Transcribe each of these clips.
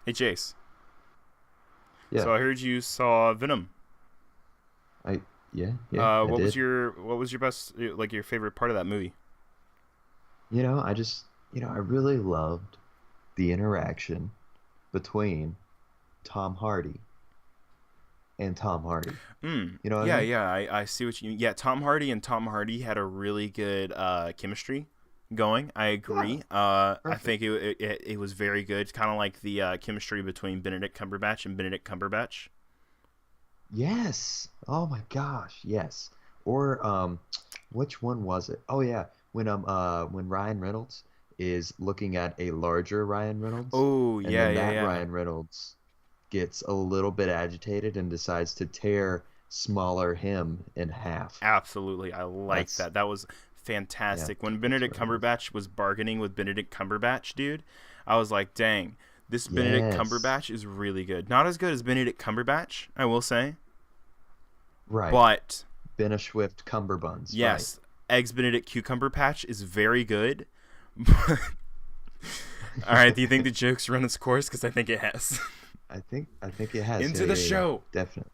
Hey Chase. Yeah, So I heard you saw Venom. I yeah, I What was did. your best your favorite part of that movie? I just, I really loved the interaction between Tom Hardy and Tom Hardy. You know what I Yeah, mean? yeah. I see what you. Yeah, Tom Hardy and Tom Hardy had a really good chemistry going. I Yeah, agree. I think perfect. it was very good. Kind of like the chemistry between Benedict Cumberbatch and Benedict Cumberbatch. Yes. Oh my gosh, yes. Or which one was it? Oh yeah, when Ryan Reynolds is looking at a larger Ryan Reynolds, Oh and yeah, then yeah, that yeah. Ryan Reynolds gets a little bit agitated and decides to tear smaller him in half. Absolutely, I like That's that. That was yeah, fantastic. When that's Benedict what it is. Cumberbatch was bargaining with Benedict Cumberbatch, dude, I was like, dang, this Benedict Yes. Cumberbatch is really good. Not as good as Benedict Cumberbatch, I will say, Right. but Been a Swift Cumberbuns, right. yes, Eggs Benedict Cucumber Patch is very good. All right, do you think the joke's run its course? Because I think it has. I think it has. Yeah, Into the yeah, yeah. show. Definitely.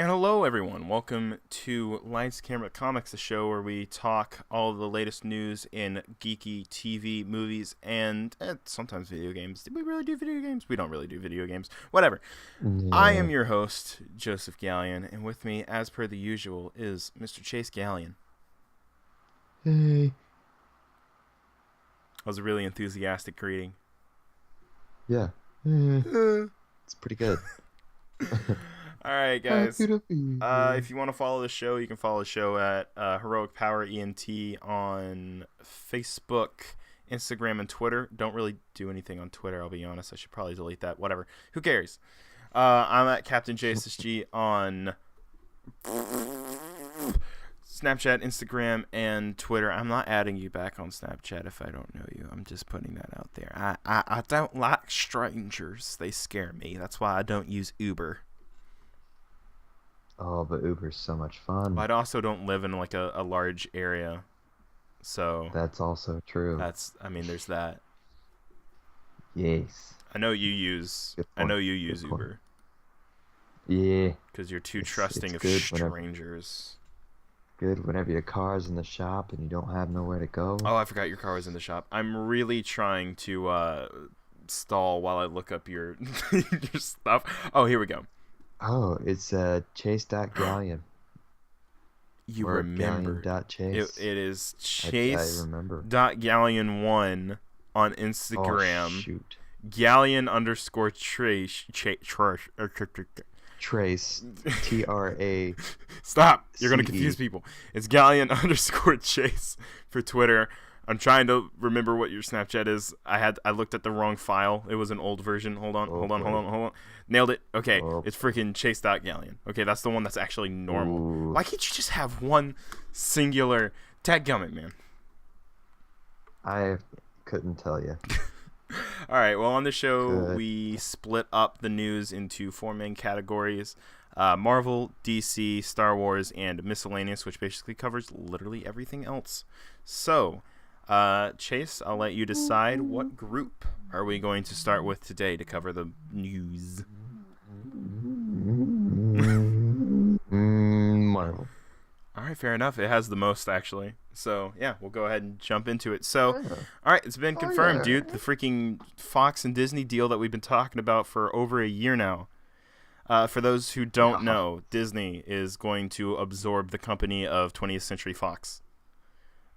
And hello, everyone. Welcome to Lights Camera Comics, the show where we talk all the latest news in geeky TV, movies, and sometimes video games. Did we really do video games? We don't really do video games. Whatever. I am Yeah. your host, Joseph Gallion, and with me, as per the usual, is Mr. Chase Gallion. Hey. That was a really enthusiastic greeting. Yeah. Eh, it's pretty good. All right, Happy guys. to be here. If you want to follow the show, you can follow the show at Heroic Power ENT on Facebook, Instagram, and Twitter. Don't really do anything on Twitter, I'll be honest. I should probably delete that. Whatever. Who cares? I'm at Captain JSSG on Snapchat, Instagram, and Twitter. I'm not adding you back on Snapchat if I don't know you. I'm just putting that out there. I don't like strangers. They scare me. That's why I don't use Uber. Oh, but Uber's so much But fun. I also don't live in like a large area. So That's also true. I mean, there's that. Yes. Good I know point. you Good use point. Uber Yeah. because you're too It's trusting of good whenever strangers. your car's in the shop and you don't have nowhere to go. Oh, I forgot your car was in the shop. I'm really trying to stall while I look up your your stuff. Oh, here we go. Oh, it's Chase.Galleon You or remembered. Galleon.Chase. It is I Chase remember. dot Galleon one on Oh Instagram. shoot. Galleon underscore trace. Trace, Trace. Stop. You're going to confuse people. It's Galleon underscore Chase for Twitter. I'm trying to remember what your Snapchat is. I looked at the wrong file. It was an old version. Hold on, Oh hold on, hold boy. on, hold on. Nailed it. Okay, Oh. it's freaking Chase.Galleon. Okay, that's the one that's actually normal. Ooh. Why can't you just have one singular tag gummit, man? I couldn't tell you. All right. Well, on the show, Could. we split up the news into four main categories: Marvel, DC, Star Wars, and miscellaneous, which basically covers literally everything else. So, Chase, I'll let you decide what group are we going to start with today to cover the news. Marvel. All right, fair enough. It has the most actually. So yeah, we'll go ahead and jump into it. So, Yeah. all right, it's been Oh confirmed, yeah. dude. The freaking Fox and Disney deal that we've been talking about for over a year now. For those who don't Yeah. know, Disney is going to absorb the company of 20th Century Fox.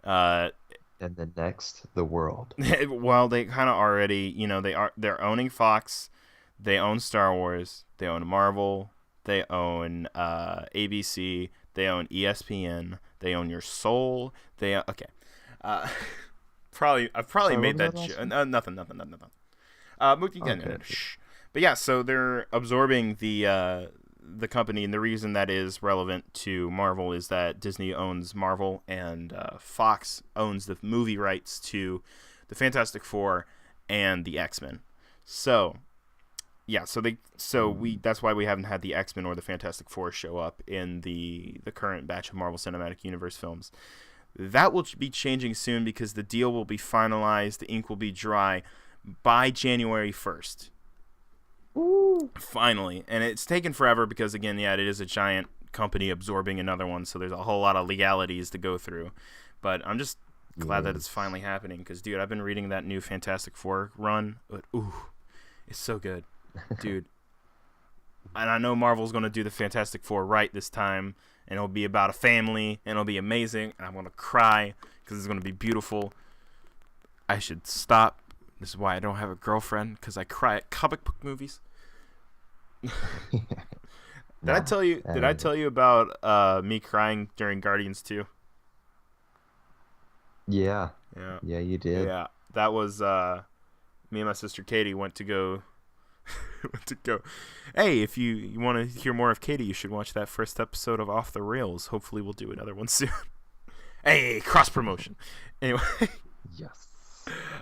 Uh, And the next, the world. well, they kind of already, they're owning Fox, they own Star Wars, they own Marvel, they own ABC, they own ESPN, they own your soul. Okay, uh, I've probably Sorry, what made was that that last one? nothing. Okay. Shh. But yeah, so they're absorbing the company, and the reason that is relevant to Marvel is that Disney owns Marvel, and Fox owns the movie rights to the Fantastic Four and the X-Men. So yeah, that's why we haven't had the X-Men or the Fantastic Four show up in the current batch of Marvel Cinematic Universe films. That will be changing soon because the deal will be finalized, the ink will be dry by January 1st. Ooh. Finally. And it's taken forever because, again, yeah, it is a giant company absorbing another one, so there's a whole lot of legalities to go through. But I'm just glad that it's finally happening because, dude, I've been reading that new Fantastic Four run. Ooh, it's so good, dude. And I know Marvel's going to do the Fantastic Four right this time, and it'll be about a family, and it'll be amazing, and I'm going to cry because it's going to be beautiful. I should stop. This is why I don't have a girlfriend, because I cry at comic book movies. Did I tell you about me crying during Guardians 2? Yeah, you did. Yeah, that was me and my sister Katie went to go. Hey, if you want to hear more of Katie, you should watch that first episode of Off the Rails. Hopefully, we'll do another one soon. Hey, cross promotion. Anyway. Yes.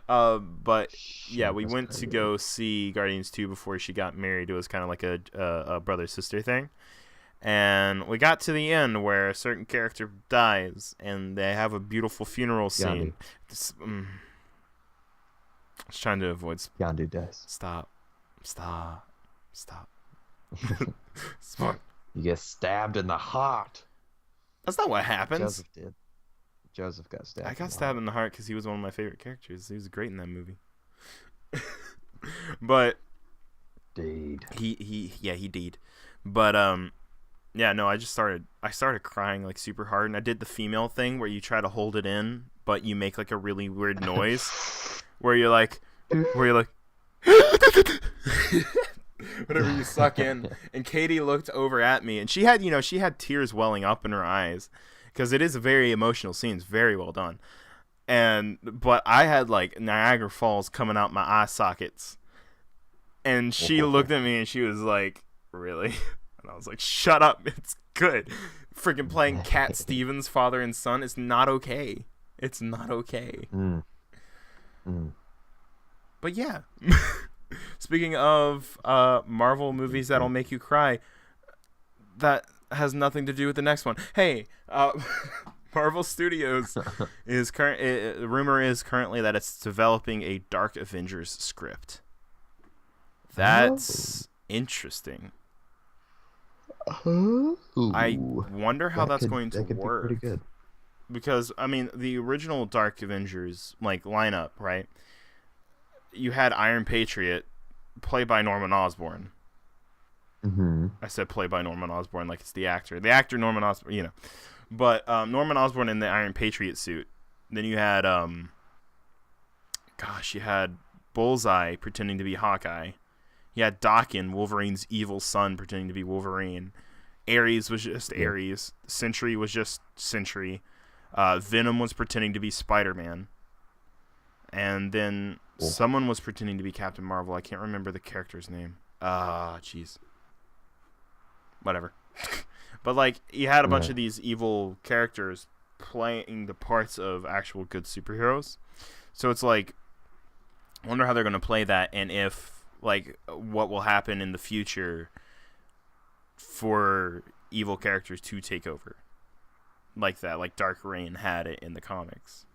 But yeah, we went to go see Guardians 2 before she got married. It was kind of like a brother-sister thing. And we got to the end where a certain character dies, and they have a beautiful funeral scene. I was trying to avoid. Yondu dies. Stop. Smart. You get stabbed in the heart. That's not what happens. Joseph did. Joseph got stabbed. I got stabbed in the heart because he was one of my favorite characters. He was great in that movie. But Deed. He did. But yeah, no, I started crying like super hard, and I did the female thing where you try to hold it in, but you make like a really weird noise where you're like whatever you suck in. And Katie looked over at me, and she had tears welling up in her eyes because it is a very emotional scene. It's very well done. But I had like Niagara Falls coming out my eye sockets, and she looked at me and she was like, "Really?" And I was like, "Shut up! It's good." Freaking playing Cat Stevens, father and son, is not okay. It's not okay. But yeah. Speaking of Marvel movies that'll make you cry, that has nothing to do with the next one. Hey, Marvel Studios rumor is currently that it's developing a Dark Avengers script. That's interesting. I wonder how that's going to work. Be pretty good. Because I mean, the original Dark Avengers lineup, right? You had Iron Patriot, played by Norman Osborn. Mm-hmm. I said played by Norman Osborn like it's the actor. The actor Norman Osborn, But Norman Osborn in the Iron Patriot suit. Then you had, you had Bullseye pretending to be Hawkeye. You had Daken, Wolverine's evil son, pretending to be Wolverine. Ares was just Ares. Sentry was just Sentry. Venom was pretending to be Spider-Man. And then someone was pretending to be Captain Marvel. I can't remember the character's name. Jeez. Whatever. But, you had a bunch of these evil characters playing the parts of actual good superheroes. So it's I wonder how they're going to play that, and if, what will happen in the future for evil characters to take over. Like that, like Dark Reign had it in the comics.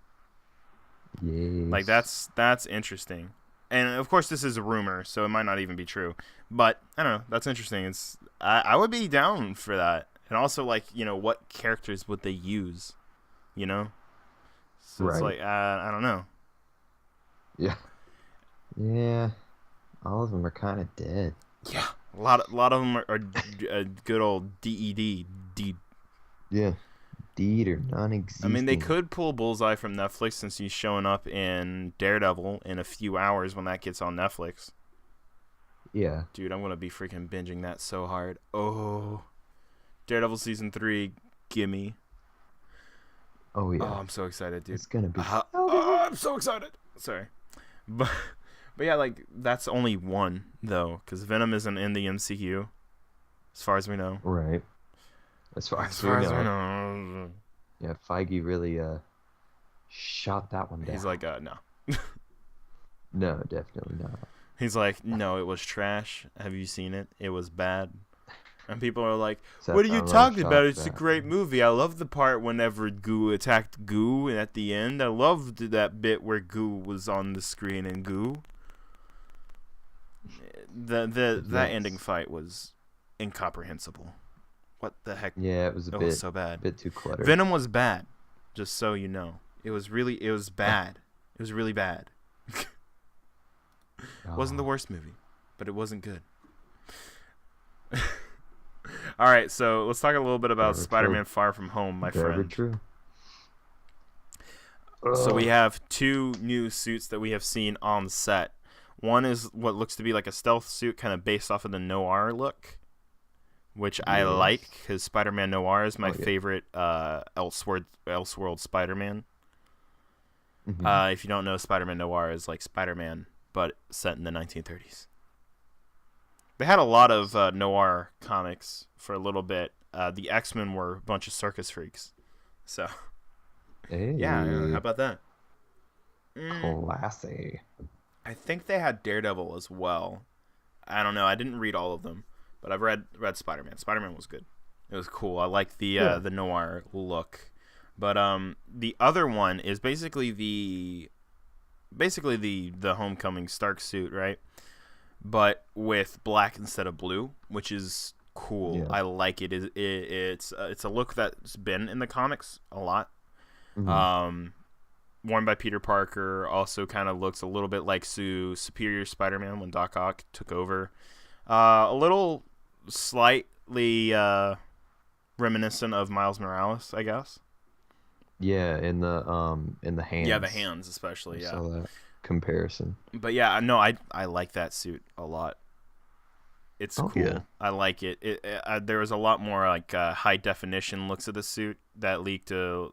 Yes. That's interesting. And of course this is a rumor, so it might not even be true. But I don't know, that's interesting. I would be down for that. And also what characters would they use? So right. It's I don't know. Yeah. Yeah. All of them are kind of dead. Yeah. A lot of them are good old DED. Yeah. Deed or non-existent. I mean, they could pull Bullseye from Netflix since he's showing up in Daredevil in a few hours when that gets on Netflix. Yeah. Dude, I'm going to be freaking binging that so hard. Oh. Daredevil Season 3, gimme. Oh, yeah. Oh, I'm so excited, dude. It's going to be I'm so excited. Sorry. But yeah, that's only one, though, because Venom isn't in the MCU, as far as we know. Right. As far as we know. Yeah, Feige really shot that one down. He's like, no. No, definitely not. He's like, no, it was trash. Have you seen it? It was bad. And people are like, what Except are you I'm not talking about? shocked It's a that. great movie. I love the part whenever Goo attacked Goo, and at the end, I loved that bit where Goo was on the screen and Goo. That ending Yes. fight was incomprehensible. What the heck? Yeah, it was a It was bit so bad. too cluttered. Venom was bad, just so you know. It was bad. It was really bad. It wasn't the Oh, worst movie, but it wasn't good. All right, so let's talk a little bit about very true. Spider-Man: Far From Home, my Very friend. true. So we Ugh. have two new suits that we have seen on set. One is what looks to be like a stealth suit, kind of based off of the noir look, which I Yes. like because Spider-Man Noir is my Oh yeah. favorite Elseworld Spider-Man. Hmm. If you don't know, Spider-Man Noir is like Spider-Man, but set in the 1930s. They had a lot of noir comics for a little bit. The X-Men were a bunch of circus freaks. So, yeah, how Hey, about that? Mm, classy. I think they had Daredevil as well. I don't know. I didn't read all of them, but I've read Spider-Man. Spider-Man was good. It was cool. I like Yeah. the noir look. But the other one is basically the Homecoming Stark suit, right? But with black instead of blue, which is cool. Yeah. I like it. It's a look that's been in the comics a lot. Hmm. Um, worn by Peter Parker, also kind of looks a little bit like Superior Spider-Man when Doc Ock took over. A little slightly reminiscent of Miles Morales, I guess. Yeah, in the Yeah, the hands. hands I especially. Yeah, saw that comparison. but yeah, no, I like that suit a lot. It's Oh yeah. cool. I like it. There was a lot more like high definition looks of the suit that leaked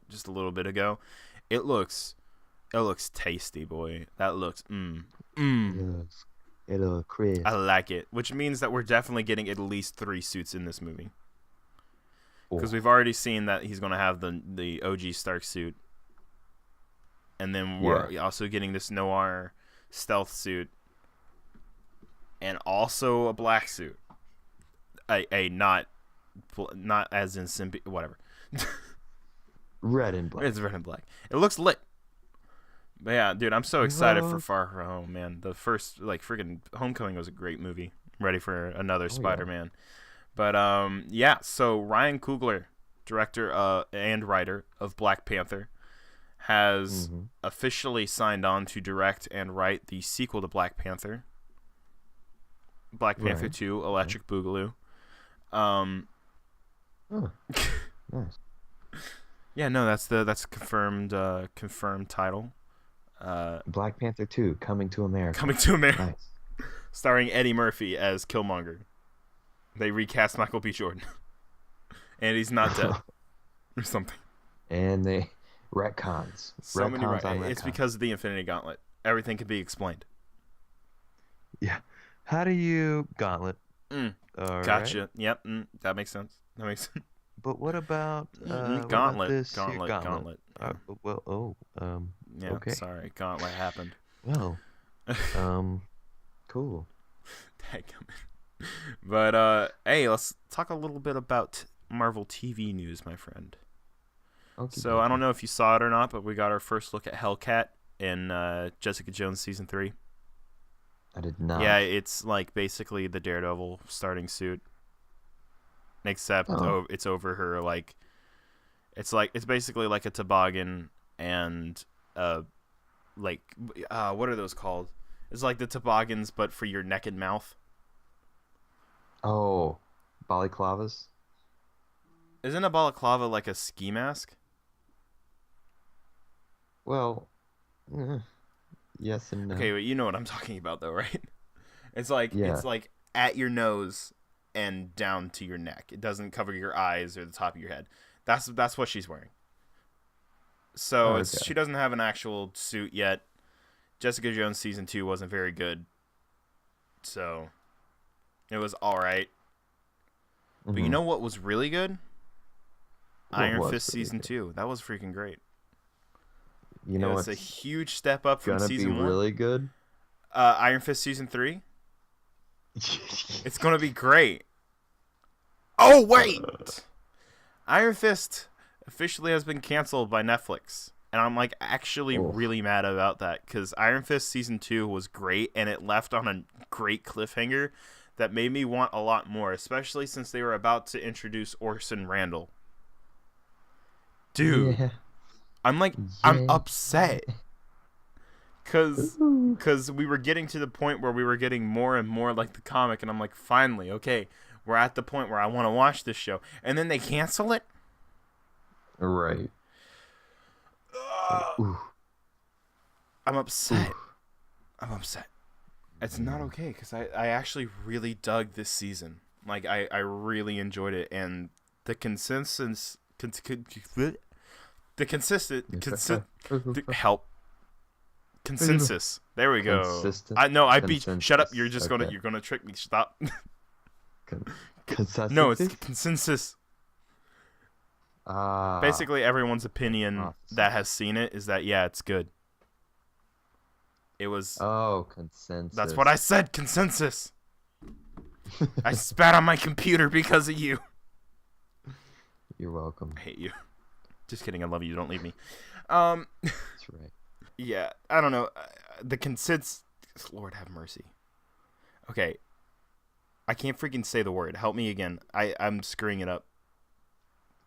just a little bit ago. It looks tasty, boy. That looks It mm. looks it looks crisp. I like it, which means that we're definitely getting at least 3 suits in this movie because Oh, we've already seen that he's gonna have the OG Stark suit, and then yeah. we're also getting this noir stealth suit, and also a black suit. A not as in whatever. Red and black. It's red and black. It looks lit. But yeah, dude, I'm so excited for Oh Far From Home, man. The first like freaking Homecoming was a great movie. Ready for another yeah. Spider-Man. But yeah, so Ryan Coogler, director and writer of Black Panther, has Hmm. officially signed on to direct and write the sequel to Black Panther, Black Panther Right. 2, Okay. Electric Boogaloo. Um, Oh, nice. yeah, no, that's confirmed title. Black Panther 2 coming to America. Coming to America, Nice. starring Eddie Murphy as Killmonger. They recast Michael B. Jordan, and he's not dead or something. And they retcons. So many Retcons on It's retcons. because of the Infinity Gauntlet. Everything can be explained. Yeah. How do you gauntlet? Mm, All right. gotcha. Yep. That makes sense. That makes sense. But what about Gauntlet. this here Gauntlet. gauntlet? Gauntlet. Yeah. Well, Yeah. okay. Sorry. Gauntlet happened. Well, cool. Dadgummit. But hey, let's talk a little bit about Marvel TV news, my friend. Okie So I don't dokie. know if you saw it or not, but we got our first look at Hellcat in Jessica Jones season 3. I did not. Yeah, it's like basically the Daredevil starting suit, except Oh, it's over her it's basically like a toboggan and like what are those called? It's like the toboggans but for your neck and mouth. oh, balaclavas. Isn't a balaclava like a ski mask? Well, eh, yes and Okay, no. but you know what I'm talking about though, right? Yeah. It's like at your nose and down to your neck. It doesn't cover your eyes or the top of your head. That's what she's wearing. So Okay. she doesn't have an actual suit yet. Jessica Jones season 2 wasn't very good, so it was all right. But you Hmm. know what was really good? What Iron Fist was really season good? 2. That was freaking great. You It know was a what's huge step up from gonna be season 1. really good? Iron Fist season 3. It's gonna be great. Oh wait, Iron Fist officially has been canceled by Netflix, and I'm like actually Oh, really mad about that because Iron Fist season 2 was great and it left on a great cliffhanger that made me want a lot more, especially since they were about to introduce Orson Randall. Dude, yeah, I'm yeah. upset because Ooh. we were getting to the point where we were getting more and more like the comic, and I'm like, finally, okay, we're at the point where I want to watch this show, and then they cancel it. Right. Ooh, I'm ooh. upset. I'm upset. It's not Man. okay because I actually really dug this season. Like I really enjoyed it, and the consensus, the help consensus. There we go. Consistent. I know I beat. Shut up. Consensus. Okay. You're gonna trick me. Stop. Con- No, it's consistency. consensus. Ah. Basically, everyone's opinion that has Hypothesis. seen it is that yeah, it's good. It was. Oh, That's what I consensus. said. Consensus. I spat on my computer because of you. You're welcome. I hate you. Just kidding. I love you. Don't leave me. That's right. Yeah. I don't know. The consensus. Lord have mercy. Okay. I can't freaking say the word. Help me again. I'm screwing it up.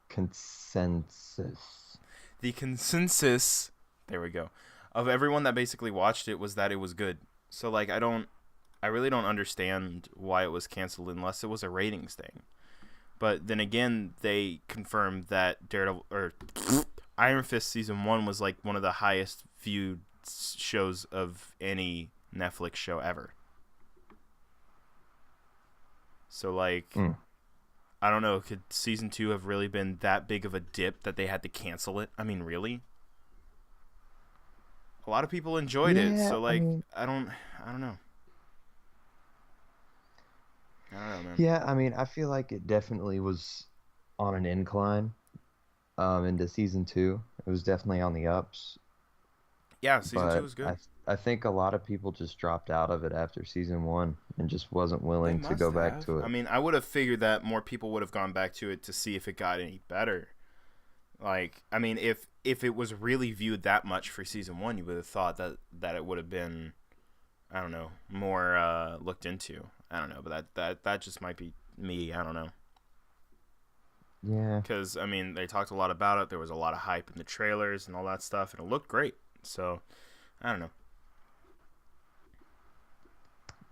Consensus. The consensus. There we go. Of everyone that basically watched it was that it was good. So like I really don't understand why it was canceled unless it was a ratings thing. But then again, they confirmed that Daredevil or Iron Fist season 1 was like one of the highest viewed shows of any Netflix show ever. So like Mm. I don't know, could season 2 have really been that big of a dip that they had to cancel it? I mean, really? A lot of people enjoyed it, Yeah, so I like mean, I don't know. I don't know, man. yeah, I mean, I feel like it definitely was on an incline into season two. It was definitely on the ups, Yeah, season 2 but was good. I think a lot of people just dropped out of it after season one and just wasn't They willing to go must back have. to I it. mean, I would have figured that more people would have gone back to it to see if it got any better. Like, I mean, if it was really viewed that much for season 1, you would have thought that it would have been, I don't know, more looked into. I don't know, but that just might be me. I don't know. Yeah, Because I mean, they talked a lot about it. There was a lot of hype in the trailers and all that stuff, and it looked great. So I don't know.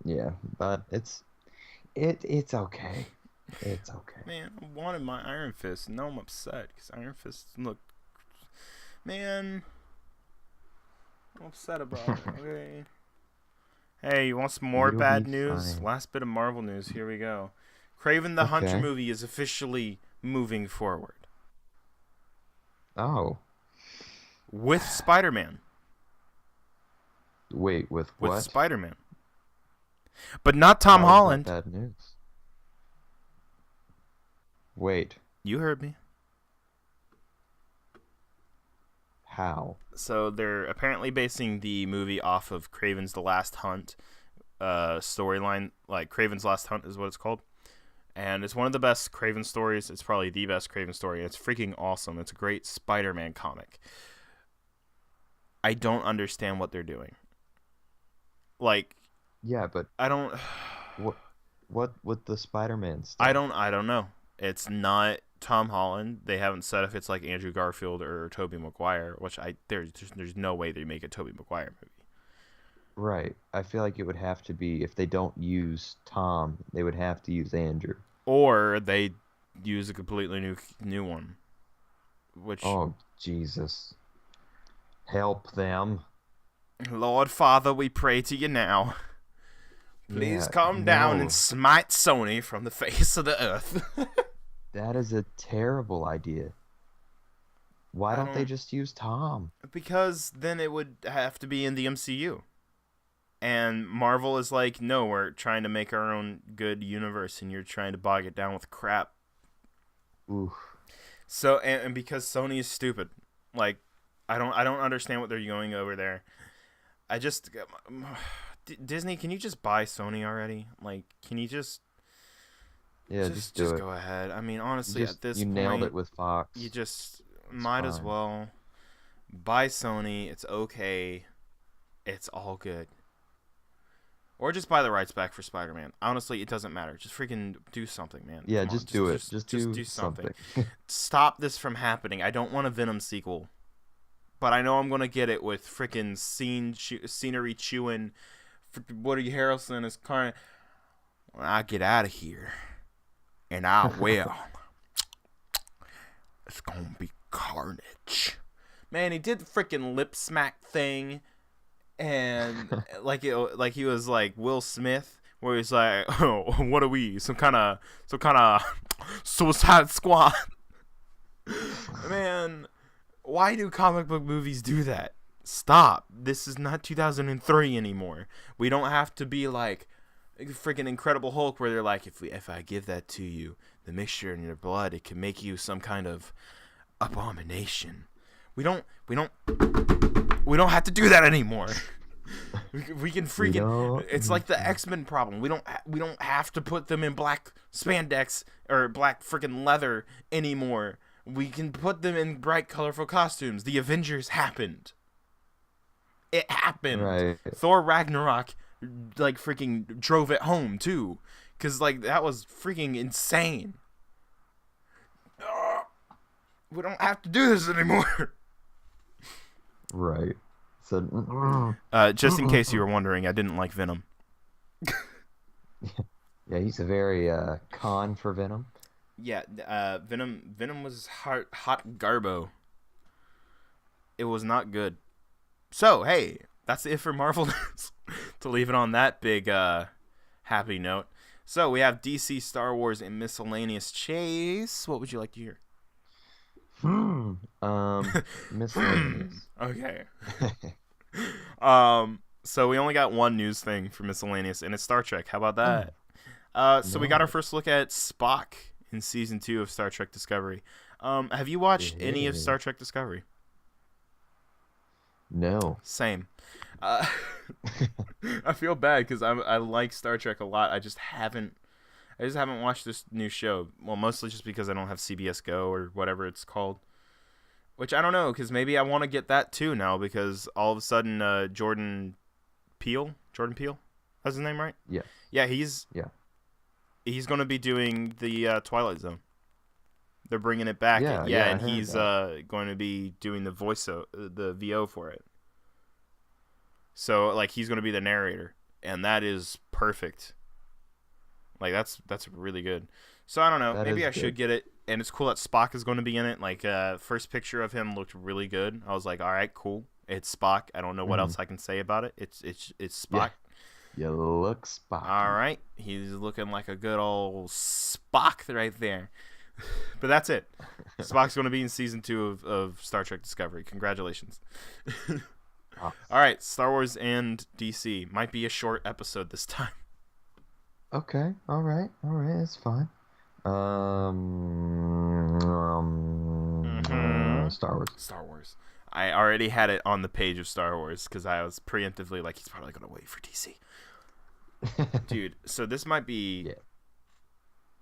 yeah, but it's okay. It's okay. Man, I wanted my Iron Fist. And now I'm upset because Iron Fist look. Man, I'm upset about it. Okay. Hey, you want some more You'll be bad news? fine. Last bit of Marvel news. Here we go. Craven the Hunter Okay. movie is officially moving forward Oh, with Spider-Man. wait, with With what? Spider-Man, but not Tom How is that Holland. bad news? Wait, You heard me. how? So they're apparently basing the movie off of Craven's The Last Hunt storyline. Like Craven's Last Hunt is what it's called, and it's one of the best Craven stories. It's probably the best Craven story. It's freaking awesome. It's a great Spider-Man comic. I don't understand what they're doing. Like Yeah, but I don't what what with the Spider-Man I stuff? don't I don't know. It's not Tom Holland. They haven't said if it's like Andrew Garfield or Tobey Maguire, which there's no way they make a Tobey Maguire movie. Right. I feel like it would have to be if they don't use Tom, they would have to use Andrew. Or they use a completely new one, which Oh, Jesus. Help them. Lord Father, we pray to you now. Please Yeah, come down and no. smite Sony from the face of the earth. That is a terrible idea. Why I don't they don't just use Tom? because then it would have to be in the MCU. And Marvel is like, no, we're trying to make our own good universe, and you're trying to bog it down with crap. Oof. So, and because Sony is stupid, like, I don't understand what they're going over there. I just, Disney, can you just buy Sony already? Like, can you Yeah, just do just it. go ahead? I mean, honestly, Just at this you nailed it point, with you Fox. just It's might as fine. well buy Sony. It's okay. It's all good. Or just buy the rights back for Spider-Man. Honestly, it doesn't matter. Just freaking do something, man. Yeah, Come on, just do it. Just just do do something. something. Stop this from happening. I don't want a Venom sequel, but I know I'm gonna get it with freaking scenery chewing. Woody Harrelson is kind. When I get out of here, and I will, it's gonna be carnage. Man, he did the freaking lip smack thing, and like he was like Will Smith, where he's like, "Oh, what are we? Some kind of Suicide Squad." Man, why do comic book movies do that? Stop. This is not 2003 anymore. We don't have to be like freaking Incredible Hulk, where they're like, if I give that to you, the mixture in your blood, it can make you some kind of abomination. We don't have to do that anymore. We can We freaking. don't It's need like the to. X-Men problem. We don't have to put them in black spandex or black freaking leather anymore. We can put them in bright, colorful costumes. The Avengers happened. It happened. Right. Thor Ragnarok, like freaking drove it home too, cause like that was freaking insane. We don't have to do this anymore. Right. So, Just in case you were wondering, I didn't like Venom. yeah, he's a very con for Venom. Yeah, Venom was hot garbo. It was not good. So hey, that's it for Marvel news. To leave it on that big happy note. So we have DC, Star Wars, and miscellaneous. Chase, what would you like to hear? Hmm. Miscellaneous. Okay. So we only got one news thing for miscellaneous, and it's Star Trek. How about Oh, that? So we got our no. first look at Spock in season 2 of Star Trek Discovery. Have you watched any of Yeah. Star Trek Discovery? No. Same. Uh, I feel bad because I like Star Trek a lot. I just haven't watched this new show. Well, mostly just because I don't have CBS Go or whatever it's called. Which I don't know, because maybe I want to get that too now, because all of a sudden Jordan Peele, that's his name, right? Yes. Yeah, he's Yeah. he's going to be doing the Twilight Zone. They're bringing it back, Yeah. yeah, Yeah. I and heard he's that. going to be doing the VO for it. So like he's going to be the narrator, and that is perfect. Like that's really good. So I don't know. That Maybe is I should good. get it. And it's cool that Spock is going to be in it. Like first picture of him looked really good. I was like, all right, cool. It's Spock. I don't know what Hmm. else I can say about it. It's Yeah. Spock. You look All Spocky. right, he's looking like a good old Spock right there. But that's it. Spock's going to be in season 2 of Star Trek Discovery. Congratulations. Ah, All right, Star Wars and DC might be a short episode this time. okay. All right. All right. That's fine. Mm-hmm. Star Wars. Star Wars. I already had it on the page of Star Wars because I was preemptively like, he's probably gonna wait for DC, dude. So this might be Yeah.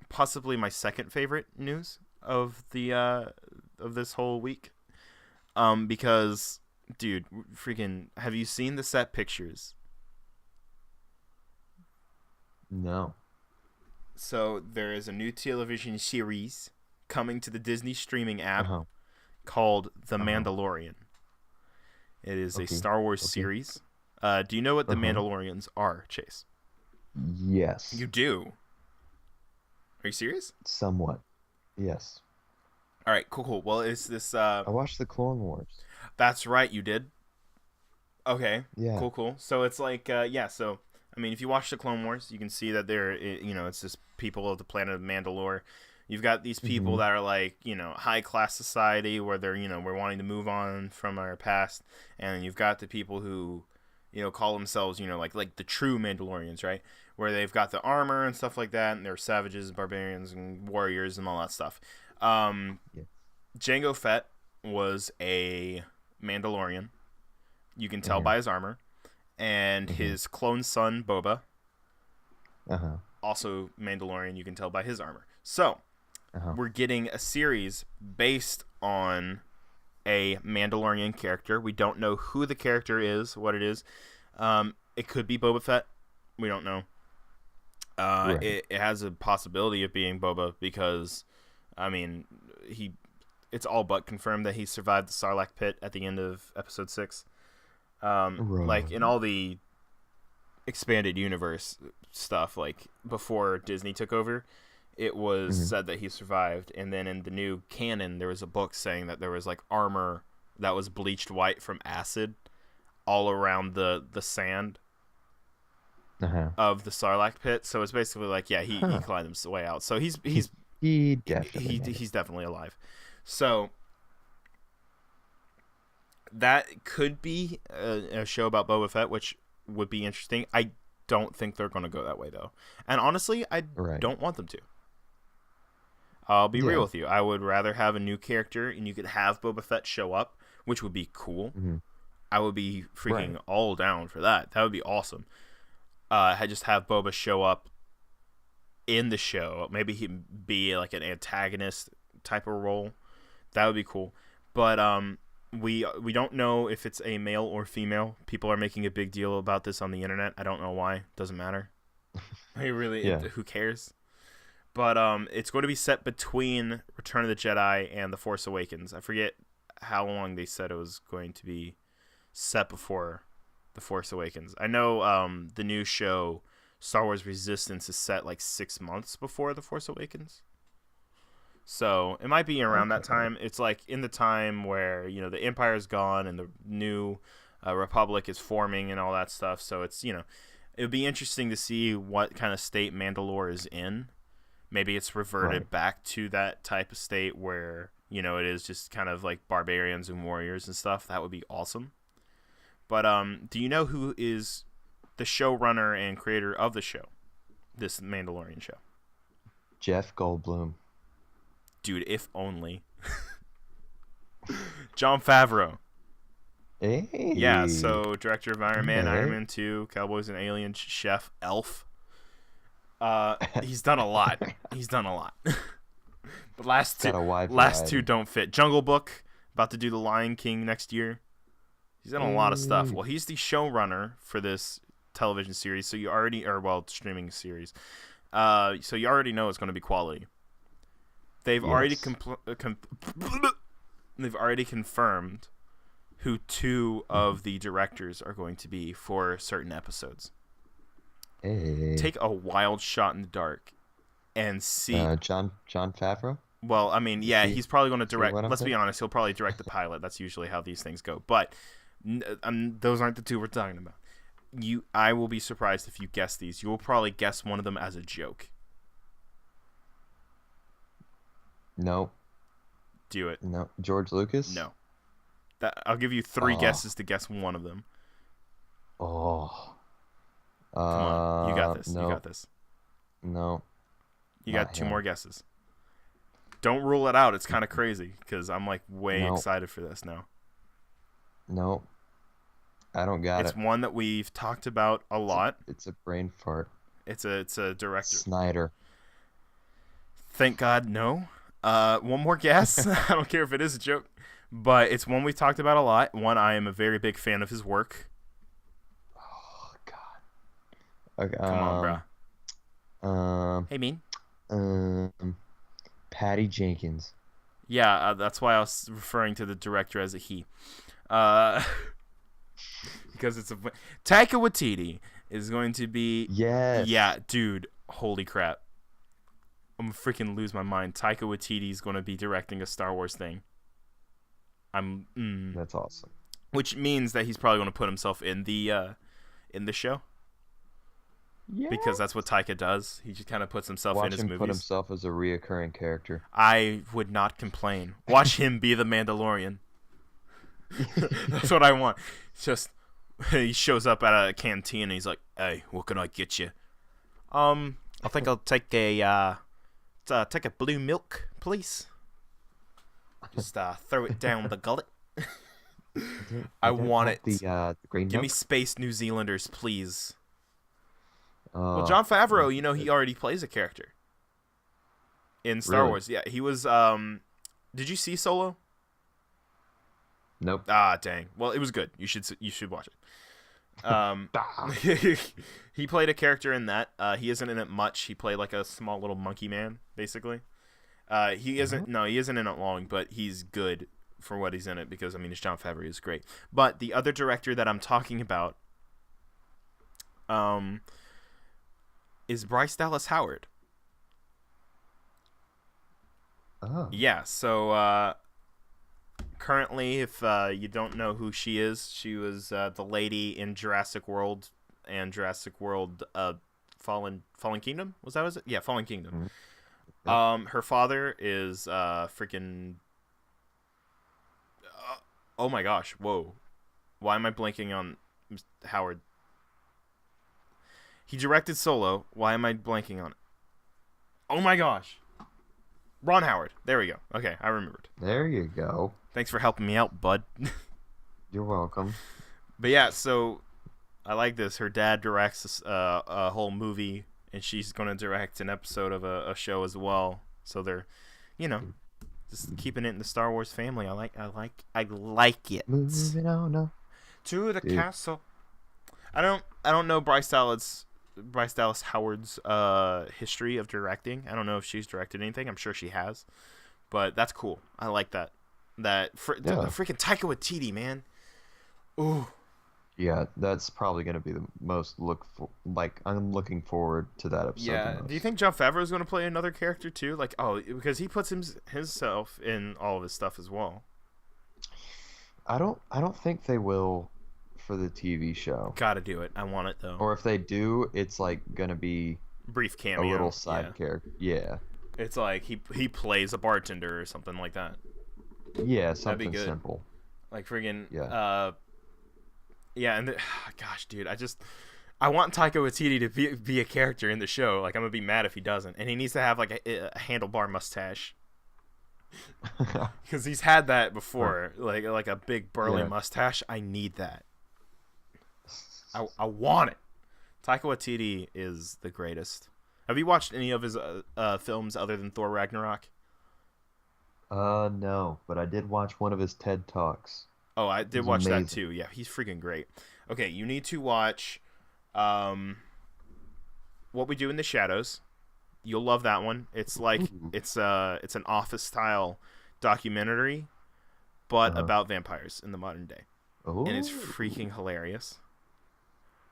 possibly my second favorite news of the of this whole week. Because, dude, freaking, have you seen the set pictures? No. So there is a new television series coming to the Disney streaming Uh app huh. called The Uh huh. Mandalorian. It is a Okay. Star Wars Okay. series. Do you know what the Uh huh. Mandalorians are, Chase? You Yes. do. Are you serious? Somewhat. Yes. All right, cool, cool. Well, it's this. I watched the Clone Wars. That's right, you did. Okay, Yeah. cool, cool. So it's like, yeah. So I mean, if you watch the Clone Wars, you can see that it's just people of the planet of Mandalore. You've got these people Mm-hmm. that are like, high class society where they're, we're wanting to move on from our past, and you've got the people who, call themselves, like the true Mandalorians, right? Where they've got the armor and stuff like that, and they're savages, barbarians, and warriors, and all that stuff. Um, Yeah. Jango Fett was a Mandalorian. You can tell Mm-hmm. by his armor, and his clone son Boba, Uh-huh. also Mandalorian. You can tell by his armor. So Uh-huh. we're getting a series based on a Mandalorian character. We don't know who the character is, what it is. It could be Boba Fett. We don't know. Right. It has a possibility of being Boba because, I mean, it's all but confirmed that he survived the Sarlacc pit at the end of Episode 6. Like, in Right. all the expanded universe stuff, like, before Disney took over, it was said that he survived. And then in the new canon, there was a book saying that there was, like, armor that was bleached white from acid all around the sand Uh-huh. of the Sarlacc pit. So it's basically like, yeah, he climbed his way out. So He definitely made it. he's definitely alive. So that could be a show about Boba Fett, which would be interesting. I don't think they're going to go that way, though. And honestly, I Right. don't want them to. I'll be Yeah. real with you. I would rather have a new character, and you could have Boba Fett show up, which would be cool. Mm-hmm. I would be freaking Right. all down for that. That would be awesome. Just have Boba show up in the show. Maybe he'd be like an antagonist type of role. That would be cool. But we don't know if it's a male or female. People are making a big deal about this on the internet. I don't know why. Doesn't matter. Who cares? But it's going to be set between Return of the Jedi and The Force Awakens. I forget how long they said it was going to be set before The Force Awakens. I know the new show Star Wars Resistance is set like 6 months before The Force Awakens. So it might be around that time. It's like in the time where, you know, the Empire's gone and the new Republic is forming and all that stuff. So it's, you know, it would be interesting to see what kind of state Mandalore is in. Maybe it's reverted back to that type of state where, you know, it is just kind of like barbarians and warriors and stuff. That would be awesome. But do you know who is the showrunner and creator of the show? This Mandalorian show. Jeff Goldblum. Dude, if only. Jon Favreau. Hey. Yeah, so director of Iron Man, Okay. Iron Man 2, Cowboys and Aliens, Chef, Elf. He's done a lot. But last Got a wide two variety. don't fit. Jungle Book, about to do The Lion King next year. He's done a lot of stuff. Well, he's the showrunner for this television series, so streaming series. So you already know it's going to be quality. They've already they've already confirmed who two of the directors are going to be for certain episodes. Hey. Take a wild shot in the dark and see. John Favreau. Well, I mean, yeah, he's probably going to direct. what I'm Let's be saying? honest, he'll probably direct the pilot. That's usually how these things go. But those aren't the two we're talking about. I will be surprised if you guess these. You will probably guess one of them as a joke. No. Do it. No. George Lucas. No. I'll give you three guesses to guess one of them. Oh. Come on, you got this. No. You got this. No. You Not got two him. more guesses. Don't rule it out. It's kind of crazy because I'm like way No. excited for this now. No. I don't got It's it. one that we've talked about a lot. It's a brain fart. It's a director. Snyder. Thank God, no. One more guess. I don't care if it is a joke, but it's one we've talked about a lot. One I am a very big fan of his work. Oh God. Okay. Come on, bro. Hey, mean. Patty Jenkins. Yeah, that's why I was referring to the director as a he. Because it's Taika Watiti is going to be. Yes. Yeah, dude. Holy crap. I'm gonna freaking lose my mind. Taika Waititi is going to be directing a Star Wars thing. That's awesome. Which means that he's probably going to put himself in the show. Yeah. Because that's what Taika does. He just kind of puts himself Watch in his him movies. put himself as a reoccurring character. I would not complain. Watch him be the Mandalorian. That's what I want. It's just he shows up at a canteen and he's like, "Hey, what can I get you?" I think I'll take a blue milk, please. Just throw it down the gullet. I They didn't want have it. the Green Give me Book. Space New Zealanders, please. Well, Oh, Jon that'd Favreau, be he good. already plays a character in Star Really? Wars. Yeah, he was. Did you see Solo? Nope. Ah, dang. Well, it was good. You should watch it. Ah. He played a character in that. He isn't in it much. He played like a small little monkey man, basically. He isn't. Oh. No, he isn't in it long, but he's good for what he's in it because I mean, it's Jon Favreau is great. But the other director that I'm talking about, um, is Bryce Dallas Howard. Oh. Yeah. So currently, if you don't know who she is, she was the lady in Jurassic World and Jurassic World Fallen Kingdom. Was it? Yeah, Fallen Kingdom. Mhm. Yep. Her father is freaking. Oh my gosh! Whoa, why am I blanking on Howard? He directed Solo. Why am I blanking on it? Oh my gosh! Ron Howard. There we go. Okay, I remembered. There you go. Thanks for helping me out, bud. You're welcome. But yeah, so I like this. Her dad directs a whole movie, and she's going to direct an episode of a show as well. So they're, you know, just keeping it in the Star Wars family. I like it. Moving on up. To the Dude. castle. I don't know Bryce Dallas Howard's history of directing. I don't know if she's directed anything. I'm sure she has, but that's cool. I like that. Yeah. Freaking Taika Watiti, man. Ooh. Yeah, that's probably going to be the most I'm looking forward to that episode the Yeah. most. Do you think Jon Favreau is going to play another character too? Like, oh, because he puts himself in all of his stuff as well. I don't think they will for the TV show. Gotta do it. I want it though. Or if they do, it's like going to be Brief a cameo. little side character. Yeah. It's like he plays a bartender or something like that. Yeah, That'd be something good. simple. Like friggin' Yeah. yeah, and gosh, dude, I want Taika Waititi to be a character in the show. Like I'm gonna be mad if he doesn't, and he needs to have like a handlebar mustache because he's had that before, like a big burly Yeah. mustache. I need that. I want it. Taika Waititi is the greatest. Have you watched any of his films other than Thor Ragnarok? No, but I did watch one of his TED Talks. Oh, I It did was watch that amazing. too. Yeah, he's freaking great. Okay, you need to watch What We Do in the Shadows. You'll love that one. It's like Ooh. it's an office style documentary, but Uh-huh. about vampires in the modern day. Oh. And it's freaking hilarious.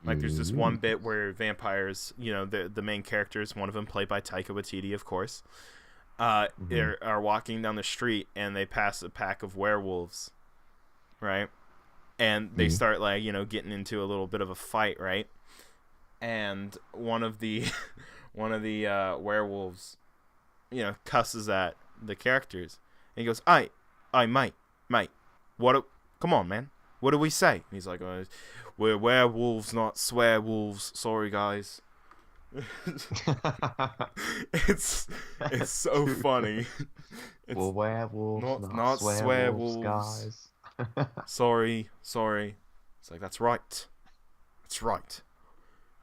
Like there's this one bit where vampires, the main characters, one of them played by Taika Waititi, of course, they are walking down the street and they pass a pack of werewolves, right? And they start like getting into a little bit of a fight, right? And one of the werewolves, cusses at the characters, and he goes, "I, mate, come on, man, what do we say?" And he's like, "We're werewolves, not swearwolves. Sorry, guys." it's so funny. It's Well, werewolves, not not swearwolves, swearwolves. guys. sorry. It's like that's right.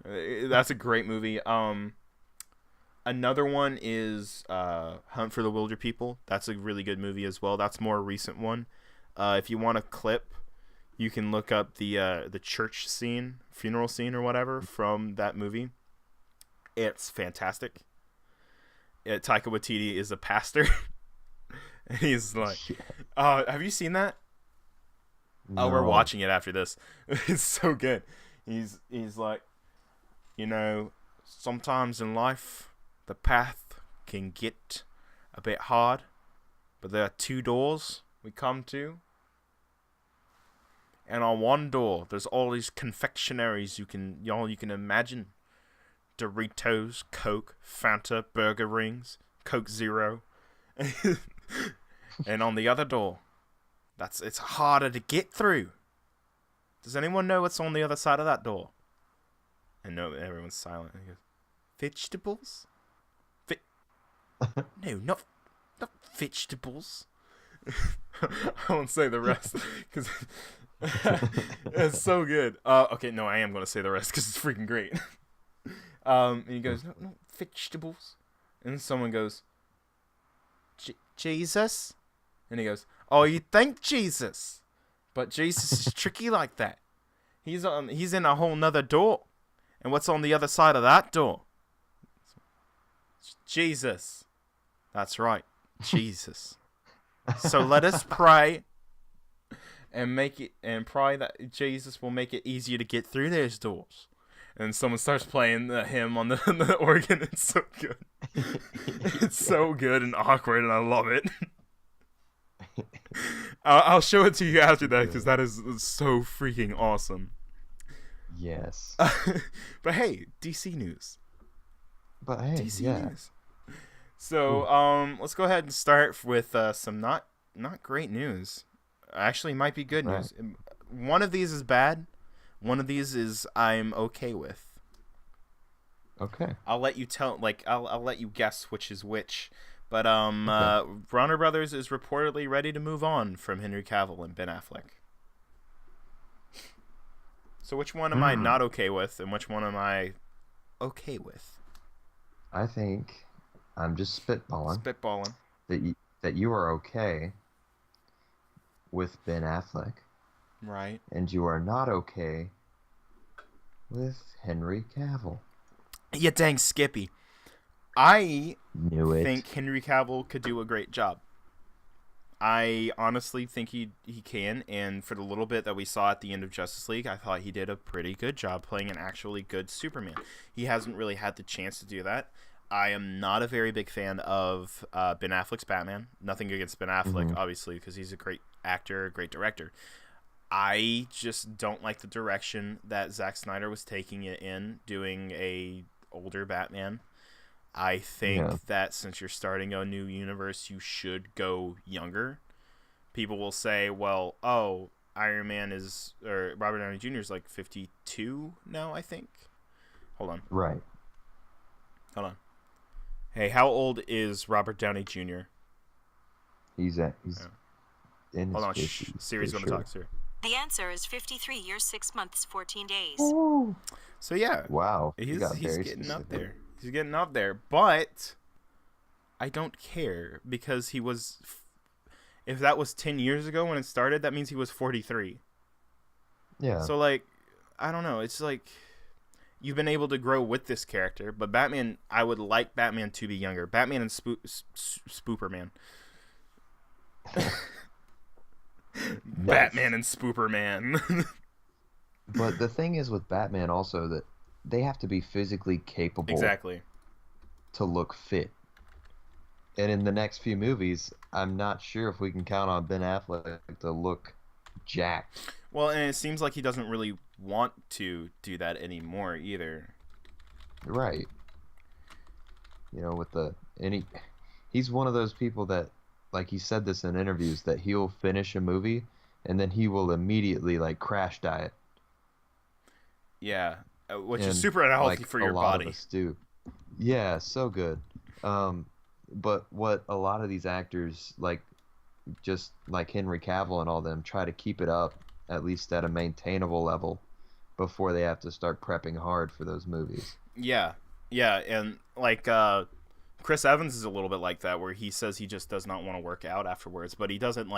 That's a great movie. Another one is Hunt for the Wilder People. That's a really good movie as well. That's a more recent one. If you want a clip, you can look up the church scene, funeral scene or whatever from that movie. It's fantastic. Taika Waititi is a pastor. And he's like, have you seen that? Oh, we're No. watching it after this. It's so good. He's like, sometimes in life the path can get a bit hard, but there are two doors we come to. And on one door, there's all these confectionaries you can imagine. Doritos, Coke, Fanta, burger rings, Coke Zero. And on the other door, it's harder to get through. Does anyone know what's on the other side of that door? And no, everyone's silent. And he goes, vegetables? No, not vegetables. I won't say the rest because it's so good. Okay, no, I am gonna say the rest because it's freaking great. And he goes, no, vegetables, and someone goes, Jesus, and he goes, oh, you think Jesus, but Jesus is tricky like that. He's in a whole nother door, and what's on the other side of that door? Jesus. That's right, Jesus. So let us pray and pray that Jesus will make it easier to get through those doors. And someone starts playing the hymn on the organ. It's so good. It's so good and awkward, and I love it. I'll show it to you after that because that is so freaking awesome. Yes. But hey, DC news. But hey, DC yeah. news. So let's go ahead and start with some not great news. Actually, might be good news. One of these is bad. One of these is I'm okay with. Okay. I'll let you I'll let you guess which is which. But Okay. Warner Brothers is reportedly ready to move on from Henry Cavill and Ben Affleck. So which one am I not okay with, and which one am I okay with? I think I'm just spitballing. That you are okay with Ben Affleck. Right. And you are not okay with Henry Cavill. Yeah, dang Skippy. I Knew it. think Henry Cavill could do a great job. I honestly think he can, and for the little bit that we saw at the end of Justice League, I thought he did a pretty good job playing an actually good Superman. He hasn't really had the chance to do that. I am not a very big fan of Ben Affleck's Batman. Nothing against Ben Affleck, obviously, because he's a great actor, a great director. I just don't like the direction that Zack Snyder was taking it in, doing a older Batman. I think that since you're starting a new universe, you should go younger. People will say, well, Iron Man or Robert Downey Jr. is like 52 now, I think. Hold on. Right. Hold on. Hey, how old is Robert Downey Jr.? He's in his Hold on, 50s. Siri's going to talk, Siri. The answer is 53 years, 6 months, 14 days. Ooh. So yeah. Wow. He's getting up there. He's getting up there, but I don't care because he was. If that was 10 years ago when it started, that means he was 43. Yeah. So I don't know. It's like you've been able to grow with this character, but Batman. I would like Batman to be younger. Batman and Spooperman. Batman and Spooperman. But the thing is with Batman also that they have to be physically capable Exactly. to look fit. And in the next few movies, I'm not sure if we can count on Ben Affleck to look jacked. Well, and it seems like he doesn't really want to do that anymore either. Right. You know, he's one of those people that, like he said this in interviews, that he'll finish a movie and then he will immediately crash diet. Yeah, which is super unhealthy for your body. Of us do. Yeah, so good. But what a lot of these actors, just like Henry Cavill and all them, try to keep it up, at least at a maintainable level, before they have to start prepping hard for those movies. Yeah, and Chris Evans is a little bit like that, where he says he just does not want to work out afterwards, but he doesn't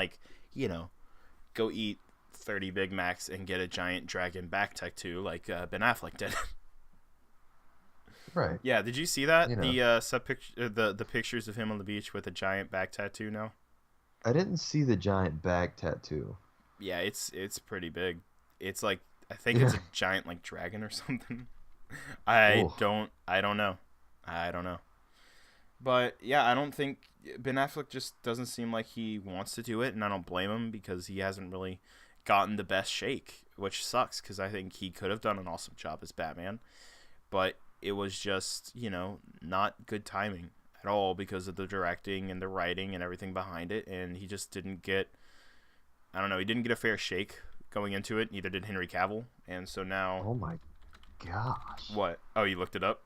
go eat 30 Big Macs and get a giant dragon back tattoo like Ben Affleck did. Right. Yeah, did you see that? The pictures of him on the beach with a giant back tattoo now? I didn't see the giant back tattoo. Yeah, it's pretty big. It's I think it's a giant dragon or something. I don't know. But yeah, I don't think Ben Affleck just doesn't seem like he wants to do it, and I don't blame him because he hasn't really gotten the best shake, which sucks because I think he could have done an awesome job as Batman, but it was just, not good timing at all because of the directing and the writing and everything behind it, and he just didn't get, he didn't get a fair shake going into it, neither did Henry Cavill, and so now... Oh my gosh. What? Oh, you looked it up?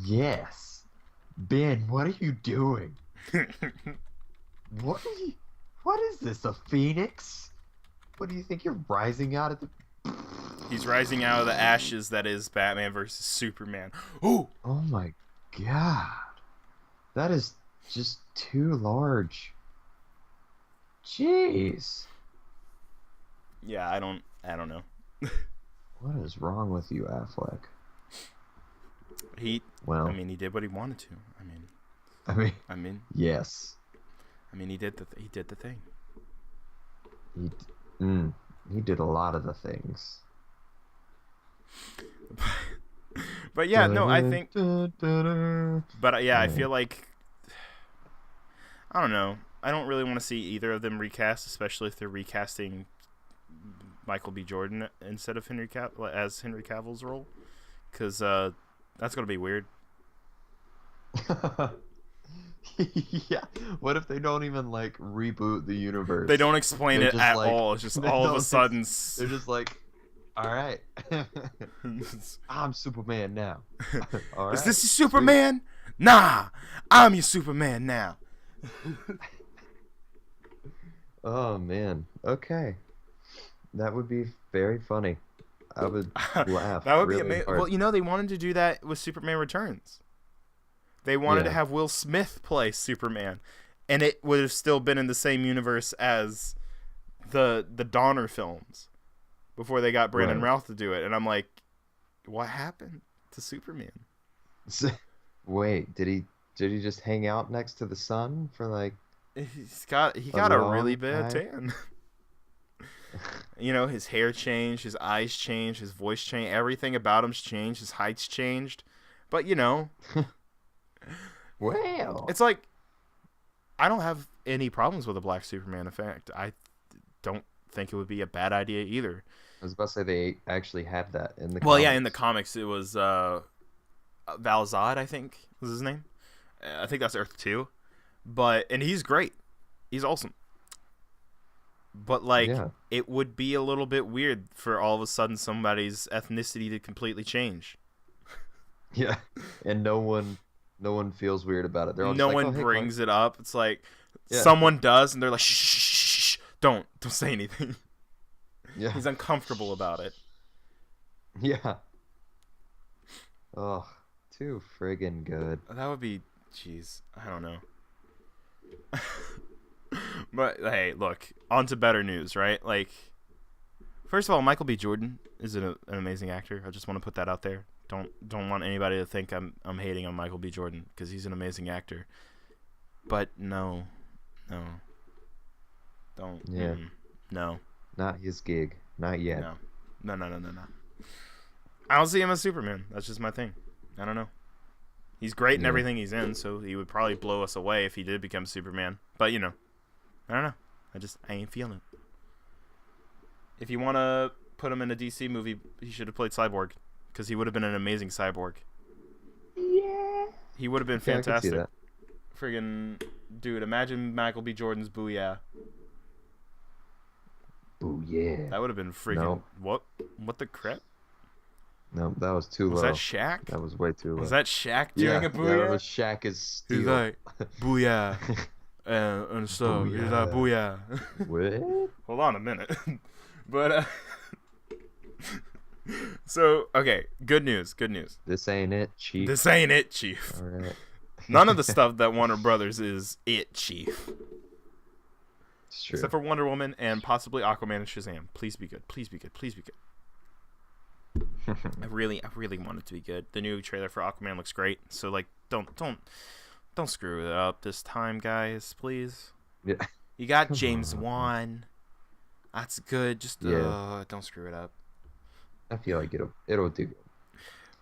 Yes. Ben, what are you doing? What are you... What is this? A phoenix? What do you think you're rising out of the? He's rising out of the ashes that is Batman versus Superman. Ooh! Oh my god. That is just too large. Jeez. Yeah, I don't know. What is wrong with you, Affleck? I mean, he did what he wanted to. I mean, yes. I mean, he did the thing. He did a lot of the things. But yeah, no, I think. But yeah, I feel like I don't know. I don't really want to see either of them recast, especially if they're recasting Michael B. Jordan instead of Henry Cavill's role, because that's gonna be weird. Yeah. What if they don't even like reboot the universe? They don't explain They're it just at like- all. It's just they all of a don't- sudden. They're just like, all right, I'm Superman now. All right. Is this your Superman? Nah, I'm your Superman now. Oh man. Okay. That would be very funny. I would laugh. That would be really amazing. hard. Well, you know, they wanted to do that with Superman Returns. They wanted to Yeah. have Will Smith play Superman, and it would have still been in the same universe as the Donner films before they got Brandon Right. Routh to do it. And I'm like, what happened to Superman? Wait, did he just hang out next to the sun for like? He got a really long bad time? tan. You know, his hair changed, his eyes changed, his voice changed, everything about him's changed, his height's changed. But you know, Well, it's like I don't have any problems with a black Superman. In fact, I don't think it would be a bad idea either. I was about to say they actually have that in the. Well, yeah, comics. in the comics it was Val-Zod, I think was his name. I think that's Earth 2. And he's great. He's awesome. But like Yeah. it would be a little bit weird for all of a sudden somebody's ethnicity to completely change. Yeah, and no one feels weird about it. They're all No just like, one "Oh, hey, brings it up. It's like Yeah. someone does and they're like shh, shh, shh, shh, shh. Don't say anything. Clark." Yeah. He's uncomfortable about it. Yeah. Oh, too friggin' good. That would be, jeez, I don't know. But hey, look, on to better news, right? Like, first of all, Michael B. Jordan is an amazing actor. I just want to put that out there. Don't want anybody to think I'm hating on Michael B. Jordan because he's an amazing actor. But no, don't. Yeah. No. Not his gig. Not yet. No. I don't see him as Superman. That's just my thing. I don't know. He's great in Yeah. everything he's in, so he would probably blow us away if he did become Superman. But, you know, I don't know. I ain't feeling it. If you want to put him in a DC movie, he should have played Cyborg because he would have been an amazing Cyborg. Yeah. He would have been Yeah, I can see fantastic. that. Friggin' dude, imagine Michael B. Jordan's Booyah. Ooh, yeah. That would have been friggin' No. What the crap? No, that was too Was low. that Shaq? That was way too low. Was that Shaq doing a Yeah, Booyah? that was Shaq is steel. He's like, Booyah. And so, he's like, Booyah. What? Hold on a minute. But, so, okay, good news. This ain't it, Chief. This ain't it, Chief. All right. None of the stuff that Warner Brothers is it, Chief. It's true. Except for Wonder Woman and possibly Aquaman and Shazam. Please be good. I really want it to be good. The new trailer for Aquaman looks great. So like, don't screw it up this time, guys. Please. Yeah. You got Come James on. Wan. That's good. Just Yeah. don't screw it up. I feel like it'll do good.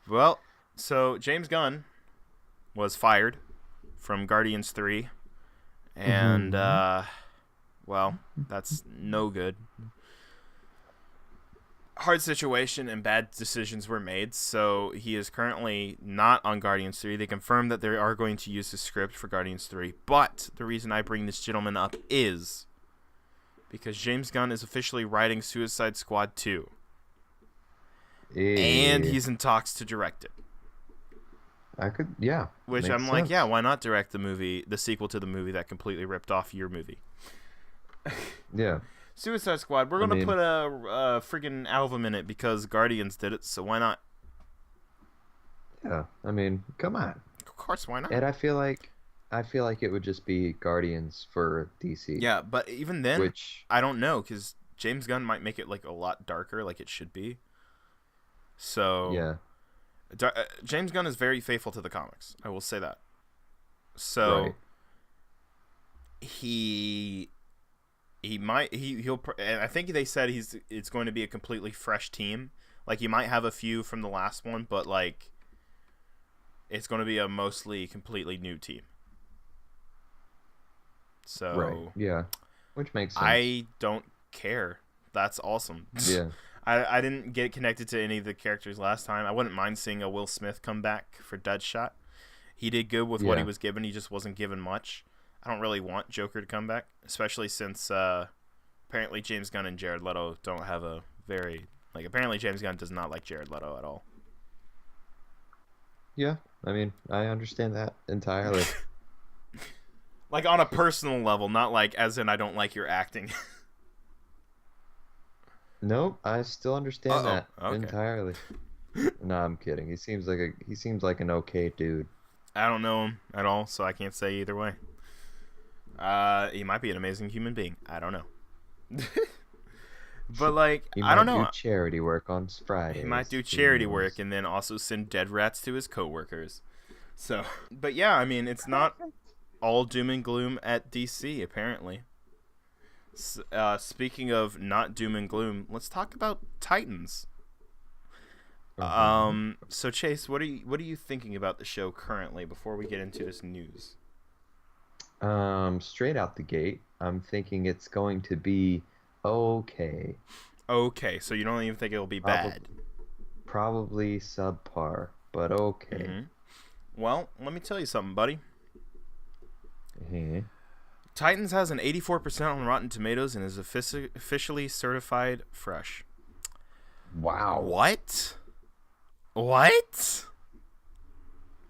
Well, so James Gunn was fired from Guardians 3, and well, that's no good. Hard situation and bad decisions were made, so he is currently not on Guardians 3. They confirmed that they are going to use the script for Guardians 3, but the reason I bring this gentleman up is because James Gunn is officially writing Suicide Squad 2, and he's in talks to direct it. Yeah. Which makes I'm like, sense. yeah, why not direct the sequel to the movie that completely ripped off your movie? Yeah. Suicide Squad. We're I gonna mean, put a friggin' album in it because Guardians did it, so why not? yeah. I mean, come on. Of course, why not? And I feel like it would just be Guardians for DC, Yeah, but even then, which I don't know because James Gunn might make it like a lot darker, like it should be. So yeah, James Gunn is very faithful to the comics. I will say that. So right. he he'll and I think they said it's going to be a completely fresh team. Like you might have a few from the last one, but like it's going to be a mostly completely new team. Right. So Yeah. Which makes sense. I don't care. That's awesome. Yeah. I didn't get connected to any of the characters last time. I wouldn't mind seeing a Will Smith come back for Deadshot. He did good with what he Yeah. was given. He just wasn't given much. I don't really want Joker to come back, especially since apparently James Gunn and Jared Leto don't have a very apparently James Gunn does not like Jared Leto at all. Yeah. I mean, I understand that entirely. Like on a personal level, not like as in I don't like your acting. Nope, I still understand Uh-oh. that Okay. entirely. No, I'm kidding. He seems like an okay dude. I don't know him at all, so I can't say either way. He might be an amazing human being. I don't know. But like, He I don't might know. do charity work on Fridays. He might do Who charity knows? work and then also send dead rats to his coworkers. So, but yeah, I mean, it's not all doom and gloom at DC apparently. Speaking of not doom and gloom, let's talk about Titans. So Chase, what are you thinking about the show currently before we get into this news? Straight out the gate, I'm thinking it's going to be okay. Okay, so you don't even think it'll be bad. Probably subpar, but okay. Mm-hmm. Well, let me tell you something, buddy. Eh. Titans has an 84% on Rotten Tomatoes and is officially certified fresh. Wow. What? What?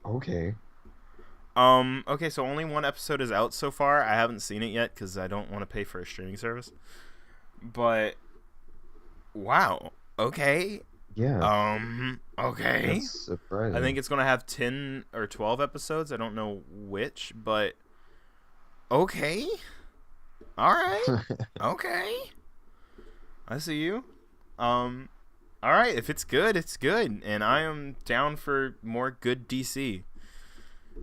Okay. Okay, so only one episode is out so far. I haven't seen it yet because I don't want to pay for a streaming service. But wow. Okay. Yeah. Okay. That's surprising. I think it's gonna have 10 or 12 episodes. I don't know which, but okay. All right. Okay. I see you. All right. If it's good, it's good, and I am down for more good DC.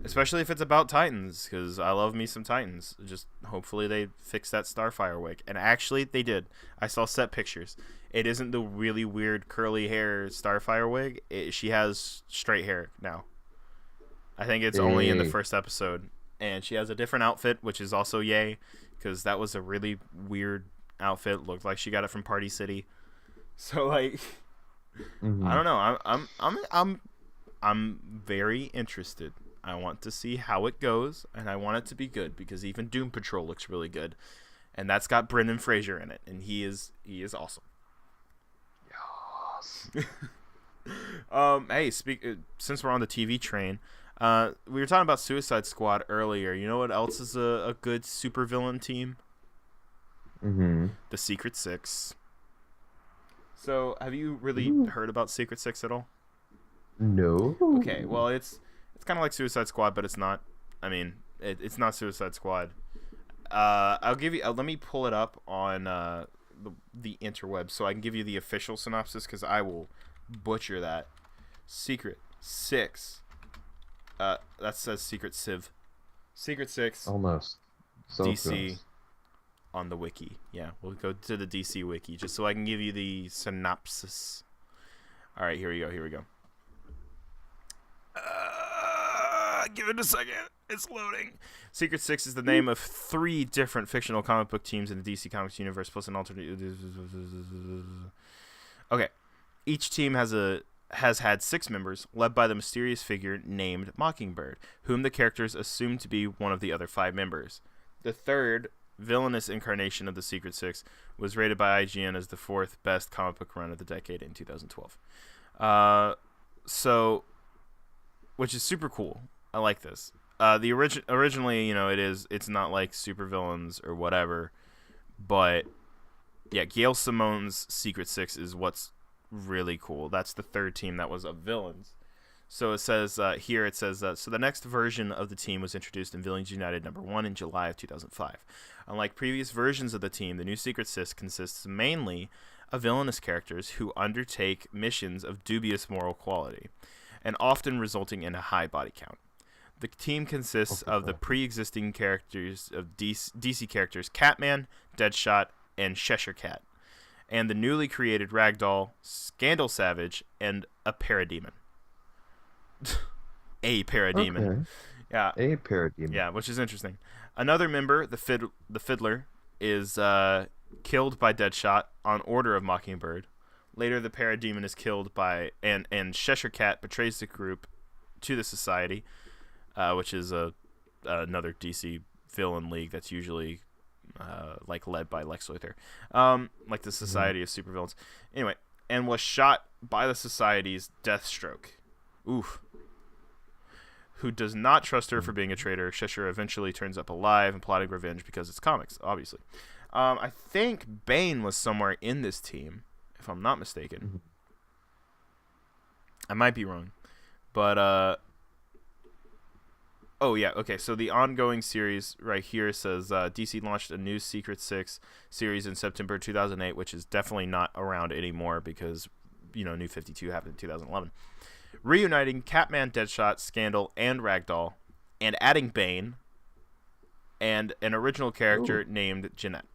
Especially if it's about Titans, because I love me some Titans. Just hopefully they fix that Starfire wig. And actually, they did. I saw set pictures. It isn't the really weird curly hair Starfire wig. She has straight hair now. I think it's only in the first episode. And she has a different outfit, which is also yay, because that was a really weird outfit. Looked like she got it from Party City. So like, I don't know. I'm very interested. I want to see how it goes, and I want it to be good because even Doom Patrol looks really good, and that's got Brendan Fraser in it, and he is awesome. Yes. Hey, since we're on the TV train, we were talking about Suicide Squad earlier. You know what else is a good supervillain team? The Secret Six. So, have you really heard about Secret Six at all? No. Okay, well, it's kind of like Suicide Squad, but it's not. I mean, it's not Suicide Squad. I'll give you. Let me pull it up on the interweb so I can give you the official synopsis because I will butcher that. Secret Six. That says Secret Civ. Secret Six. Almost. So DC close. on the wiki. Yeah, we'll go to the DC wiki just so I can give you the synopsis. All right, here we go. Give it a second. It's loading. Secret Six is the name of 3 different fictional comic book teams in the DC Comics universe, plus an alternate. Okay, each team has had 6 members, led by the mysterious figure named Mockingbird, whom the characters assume to be one of the other 5 members. The third villainous incarnation of the Secret Six was rated by IGN as the 4th best comic book run of the decade in 2012. Which is super cool. I like this. Originally, it's not like supervillains or whatever, But yeah, Gail Simone's Secret Six is what's really cool. That's the third team that was of villains. So it says here, it says, so the next version of the team was introduced in Villains United #1 in July of 2005. Unlike previous versions of the team, the new Secret Six consists mainly of villainous characters who undertake missions of dubious moral quality, and often resulting in a high body count. The team consists of the pre-existing characters of DC characters Catman, Deadshot, and Cheshire Cat, and the newly created Ragdoll, Scandal Savage, and a Parademon. A Parademon. Okay. Yeah. A Parademon. Yeah, which is interesting. Another member, the Fiddler, is killed by Deadshot on order of Mockingbird. Later, the Parademon is killed by and Cheshire Cat betrays the group to the Society, which is another DC villain league that's usually like led by Lex Luthor, like the Society of Supervillains. Anyway, and was shot by the Society's Deathstroke. Oof. Who does not trust her for being a traitor. Cheshire eventually turns up alive and plotting revenge because it's comics, obviously. I think Bane was somewhere in this team, if I'm not mistaken. I might be wrong. But, oh, yeah, okay. So the ongoing series right here says DC launched a new Secret Six series in September 2008, which is definitely not around anymore because, New 52 happened in 2011. Reuniting Catman, Deadshot, Scandal, and Ragdoll, and adding Bane, and an original character named Jeanette,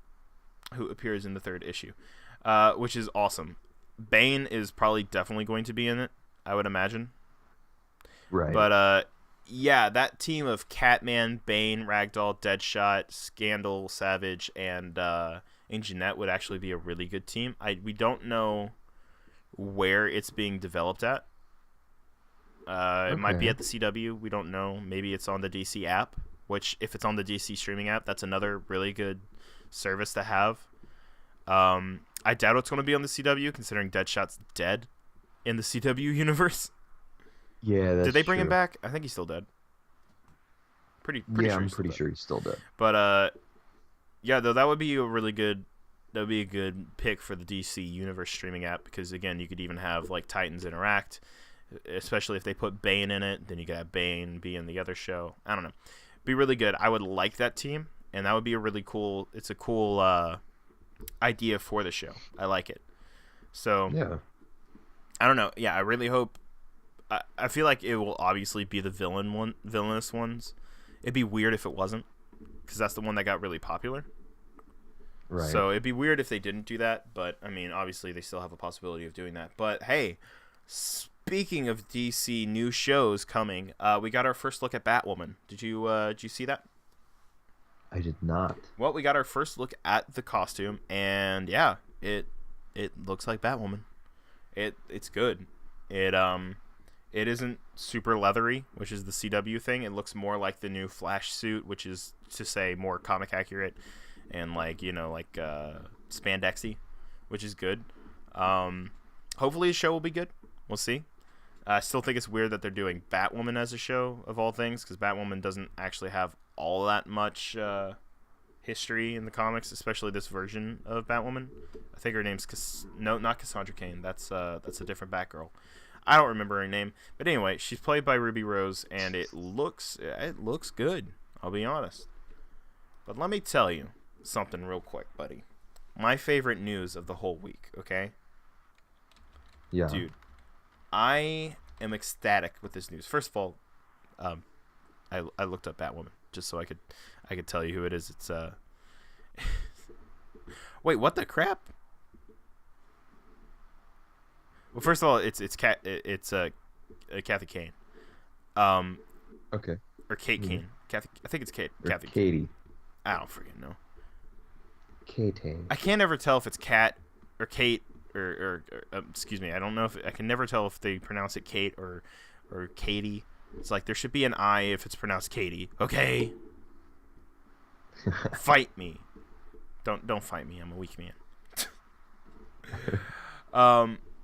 who appears in the third issue, which is awesome. Bane is probably definitely going to be in it, I would imagine. Right. But, yeah, that team of Catman, Bane, Ragdoll, Deadshot, Scandal, Savage, and Jeanette would actually be a really good team. We don't know where it's being developed at. It might be at the CW. We don't know. Maybe it's on the DC app, which if it's on the DC streaming app, that's another really good service to have. I doubt it's going to be on the CW, considering Deadshot's dead in the CW universe. Yeah, that's Did they bring true. him back? I think he's still dead. Pretty Yeah, sure I'm he's pretty still sure he's still dead. But yeah, though that would be a really good. That would be a good pick for the DC Universe streaming app because again, you could even have like Titans interact. Especially if they put Bane in it, then you could have Bane be in the other show. I don't know. Be really good. I would like that team, and that would be a really cool. It's a cool idea for the show. I like it. So Yeah. I don't know. Yeah, I really hope. I feel like it will obviously be the villainous ones. It'd be weird if it wasn't, because that's the one that got really popular. Right. So it'd be weird if they didn't do that. But I mean, obviously they still have a possibility of doing that. But hey. Speaking of DC new shows coming, we got our first look at Batwoman. Did you see that? I did not. Well, we got our first look at the costume, and yeah, it looks like Batwoman. It's good. It isn't super leathery, which is the CW thing. It looks more like the new Flash suit, which is to say more comic accurate and like spandexy, which is good. Hopefully the show will be good. We'll see. I still think it's weird that they're doing Batwoman as a show, of all things, because Batwoman doesn't actually have all that much history in the comics, especially this version of Batwoman. I think her name's not Cassandra Cain. That's a different Batgirl. I don't remember her name, but anyway, she's played by Ruby Rose, and it looks good. I'll be honest. But let me tell you something real quick, buddy. My favorite news of the whole week. Okay. Yeah. Dude, I am ecstatic with this news. First of all, I looked up Batwoman just so I could tell you who it is. It's wait, what the crap? Well, first of all, it's Kathy Kane, Okay. or Kate Kane. Kathy, I think it's Kate. Or Kathy. Katie. I don't freaking know. Kate. I can't ever tell if it's Kat or Kate. Or excuse me, I don't know if I can never tell if they pronounce it Kate or Katie. It's like there should be an I if it's pronounced Katie. Okay, fight me. Don't fight me. I'm a weak man.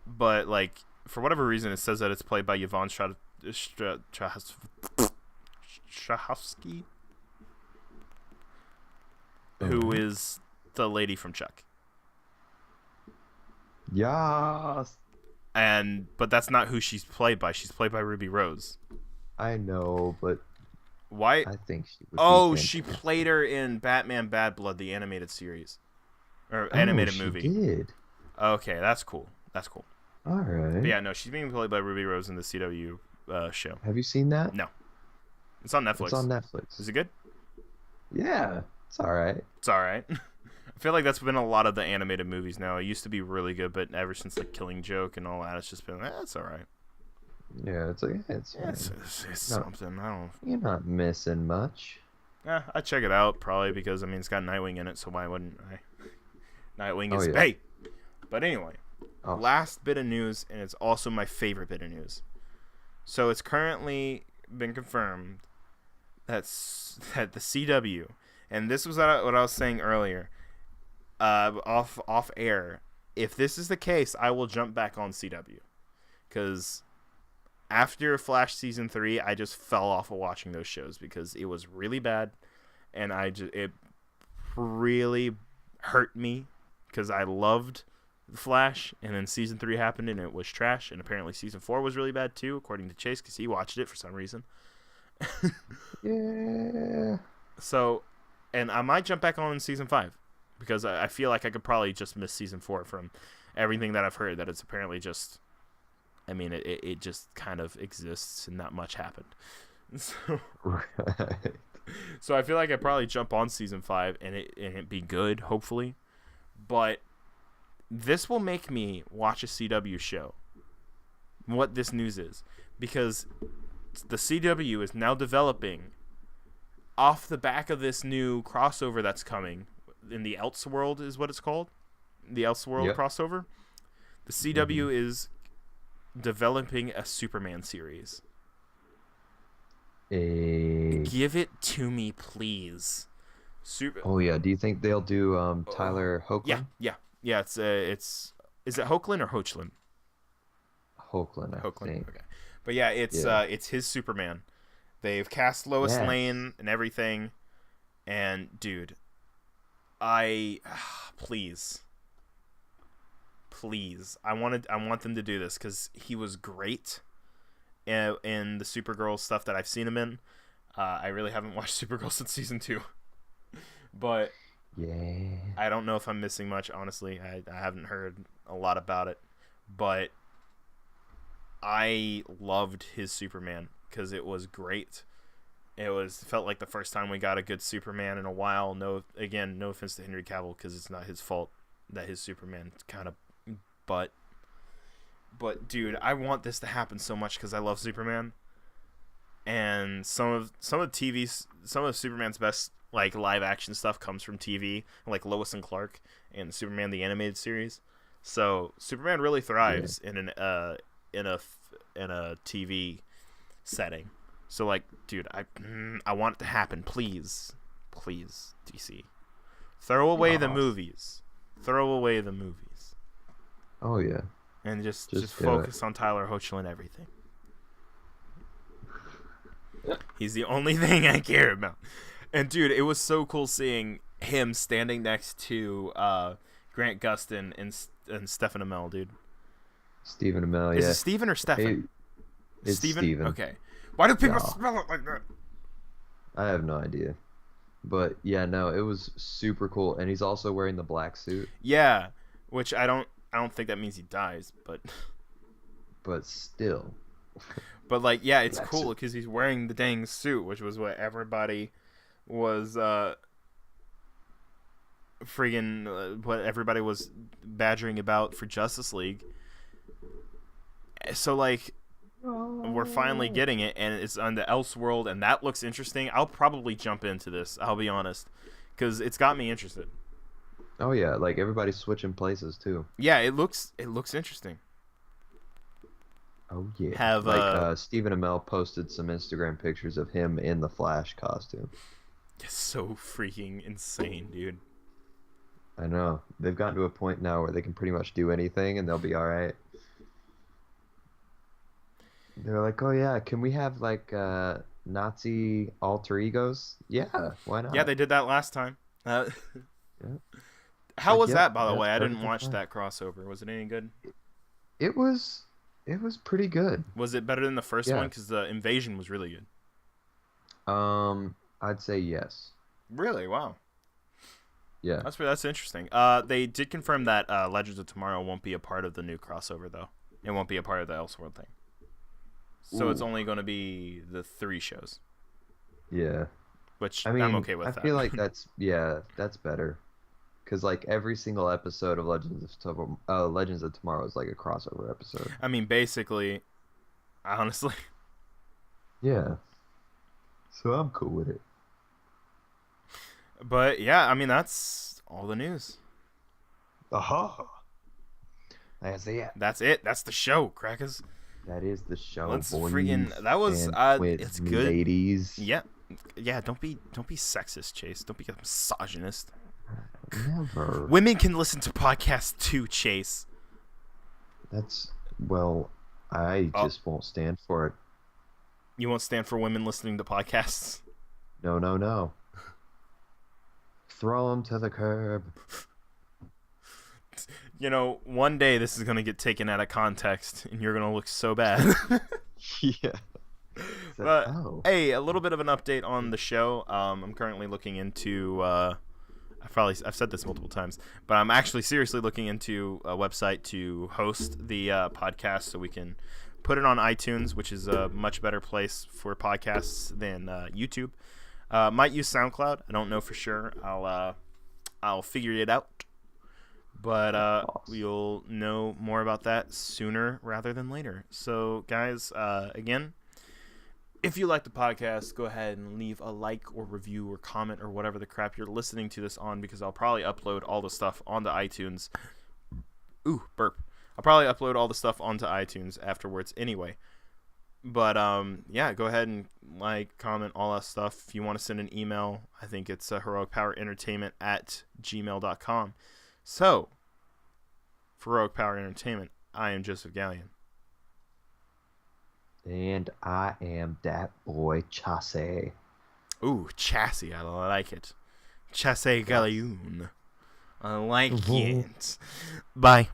But like for whatever reason, it says that it's played by Yvonne Strahovski, who is the lady from Chuck. Yes. But that's not who she's played by. She's played by Ruby Rose. I know, but Why? I think she would Oh, be she fantastic. played her in Batman Bad Blood, the animated series. Or Oh, animated she movie. did. Okay, that's cool. That's cool. All right. But yeah, no, she's being played by Ruby Rose in the CW show. Have you seen that? No. It's on Netflix. It's on Netflix. Is it good? Yeah, it's all right. It's alright. I feel like that's been a lot of the animated movies now. It used to be really good, but ever since like Killing Joke and all that, it's just been, it's alright. Yeah, it's like it's No. Something. I don't. You're not missing much. I'd check it out probably because I mean it's got Nightwing in it, so why wouldn't I? Nightwing is yeah. hey. But anyway, Oh. last bit of news, and it's also my favorite bit of news. So it's currently been confirmed that the CW, and this was what I was saying earlier, off air. If this is the case, I will jump back on CW, because after Flash season 3, I just fell off of watching those shows because it was really bad, and it really hurt me because I loved the Flash, and then season 3 happened and it was trash, and apparently season 4 was really bad too, according to Chase, because he watched it for some reason. Yeah. So, and I might jump back on in season 5 because I feel like I could probably just miss season 4 from everything that I've heard, that it's apparently just, I mean, it just kind of exists and not much happened. So, Right. so I feel like I'd probably jump on season 5 and it be good, hopefully. But this will make me watch a CW show. What this news is, because the CW is now developing off the back of this new crossover that's coming in the Elseworld is what it's called, the Elseworld Yep. crossover. The CW is developing a Superman series. Give it to me, please. Oh yeah. Do you think they'll do Tyler Hoechlin? Yeah. It's is it Hoechlin or Hoechlin? Hoechlin, I think. Okay. But yeah, it's his Superman. They've cast Lois Yes. Lane and everything, and dude, please, I want them to do this because he was great in the Supergirl stuff that I've seen him in. I really haven't watched Supergirl since season 2, but Yeah. I don't know if I'm missing much. Honestly, I haven't heard a lot about it, but I loved his Superman because it was great. It felt like the first time we got a good Superman in a while. No offense to Henry Cavill, because it's not his fault that his Superman kind of, but dude, I want this to happen so much because I love Superman, and some of Superman's best like live action stuff comes from TV, like Lois and Clark and Superman the animated series. So Superman really thrives in a TV setting. So like, dude, I want it to happen, please, DC. Throw away the movies. Oh yeah. And just do focus on Tyler Hoechlin and everything. He's the only thing I care about. And dude, it was so cool seeing him standing next to Grant Gustin and Stephen Amell, dude. Stephen Amell, Is yeah. it Stephen or Stephen? Hey, it's Stephen. Okay. Why do people Yeah. spell it like that? I have no idea. But yeah, no, it was super cool. And he's also wearing the black suit. Yeah, which I don't think that means he dies, but still. but like, yeah, it's Black cool suit. because he's wearing the dang suit, which was what everybody was what everybody was badgering about for Justice League. So like, we're finally getting it, and it's on the Elseworld, and that looks interesting. I'll probably jump into this, I'll be honest, because it's got me interested. Oh yeah, like everybody's switching places too. Yeah, it looks interesting. Oh yeah. Have, Stephen Amell posted some Instagram pictures of him in the Flash costume. It's so freaking insane, dude. I know. They've gotten to a point now where they can pretty much do anything and they'll be alright. They're like, oh yeah, can we have like Nazi alter egos? Yeah, why not? Yeah, they did that last time. Yeah. How like, was yep, that, by the that's way? I didn't perfectly watch fine. that crossover. Was it any good? It was pretty good. Was it better than the first one? Yeah. Because the invasion was really good. I'd say yes. Really? Wow. Yeah. That's interesting. They did confirm that Legends of Tomorrow won't be a part of the new crossover, though. It won't be a part of the Elseworld thing. So it's Ooh. only going to be the 3 shows, Yeah. which I I'm mean, okay with I that. feel like that's better. Because like every single episode of Legends of Tomorrow is like a crossover episode. I mean, basically, honestly. Yeah. So I'm cool with it. But yeah, I mean, that's all the news. Aha. That's it. That's it. That's the show, crackers. That is the show. Let's boys friggin' that was and it's good. ladies. Yeah. Yeah, don't be sexist, Chase. Don't be a misogynist. Never. Women can listen to podcasts too, Chase. I just won't stand for it. You won't stand for women listening to podcasts? No. Throw them to the curb. You know, one day this is going to get taken out of context, and you're going to look so bad. Yeah. But, hey, a little bit of an update on the show. I'm currently looking into... I've said this multiple times, but I'm actually seriously looking into a website to host the podcast so we can put it on iTunes, which is a much better place for podcasts than YouTube. Might use SoundCloud. I don't know for sure. I'll figure it out. But we'll know more about that sooner rather than later. So, guys, again, if you like the podcast, go ahead and leave a like or review or comment or whatever the crap you're listening to this on, because I'll probably upload all the stuff onto iTunes. Ooh, burp. I'll probably upload all the stuff onto iTunes afterwards anyway. But, yeah, go ahead and like, comment, all that stuff. If you want to send an email, I think it's heroicpowerentertainment@gmail.com. So, for Heroic Power Entertainment, I am Joseph Gallion. And I am that boy Chassis. Ooh, Chassis, I like it. Chassis Gallion. I like it. Bye.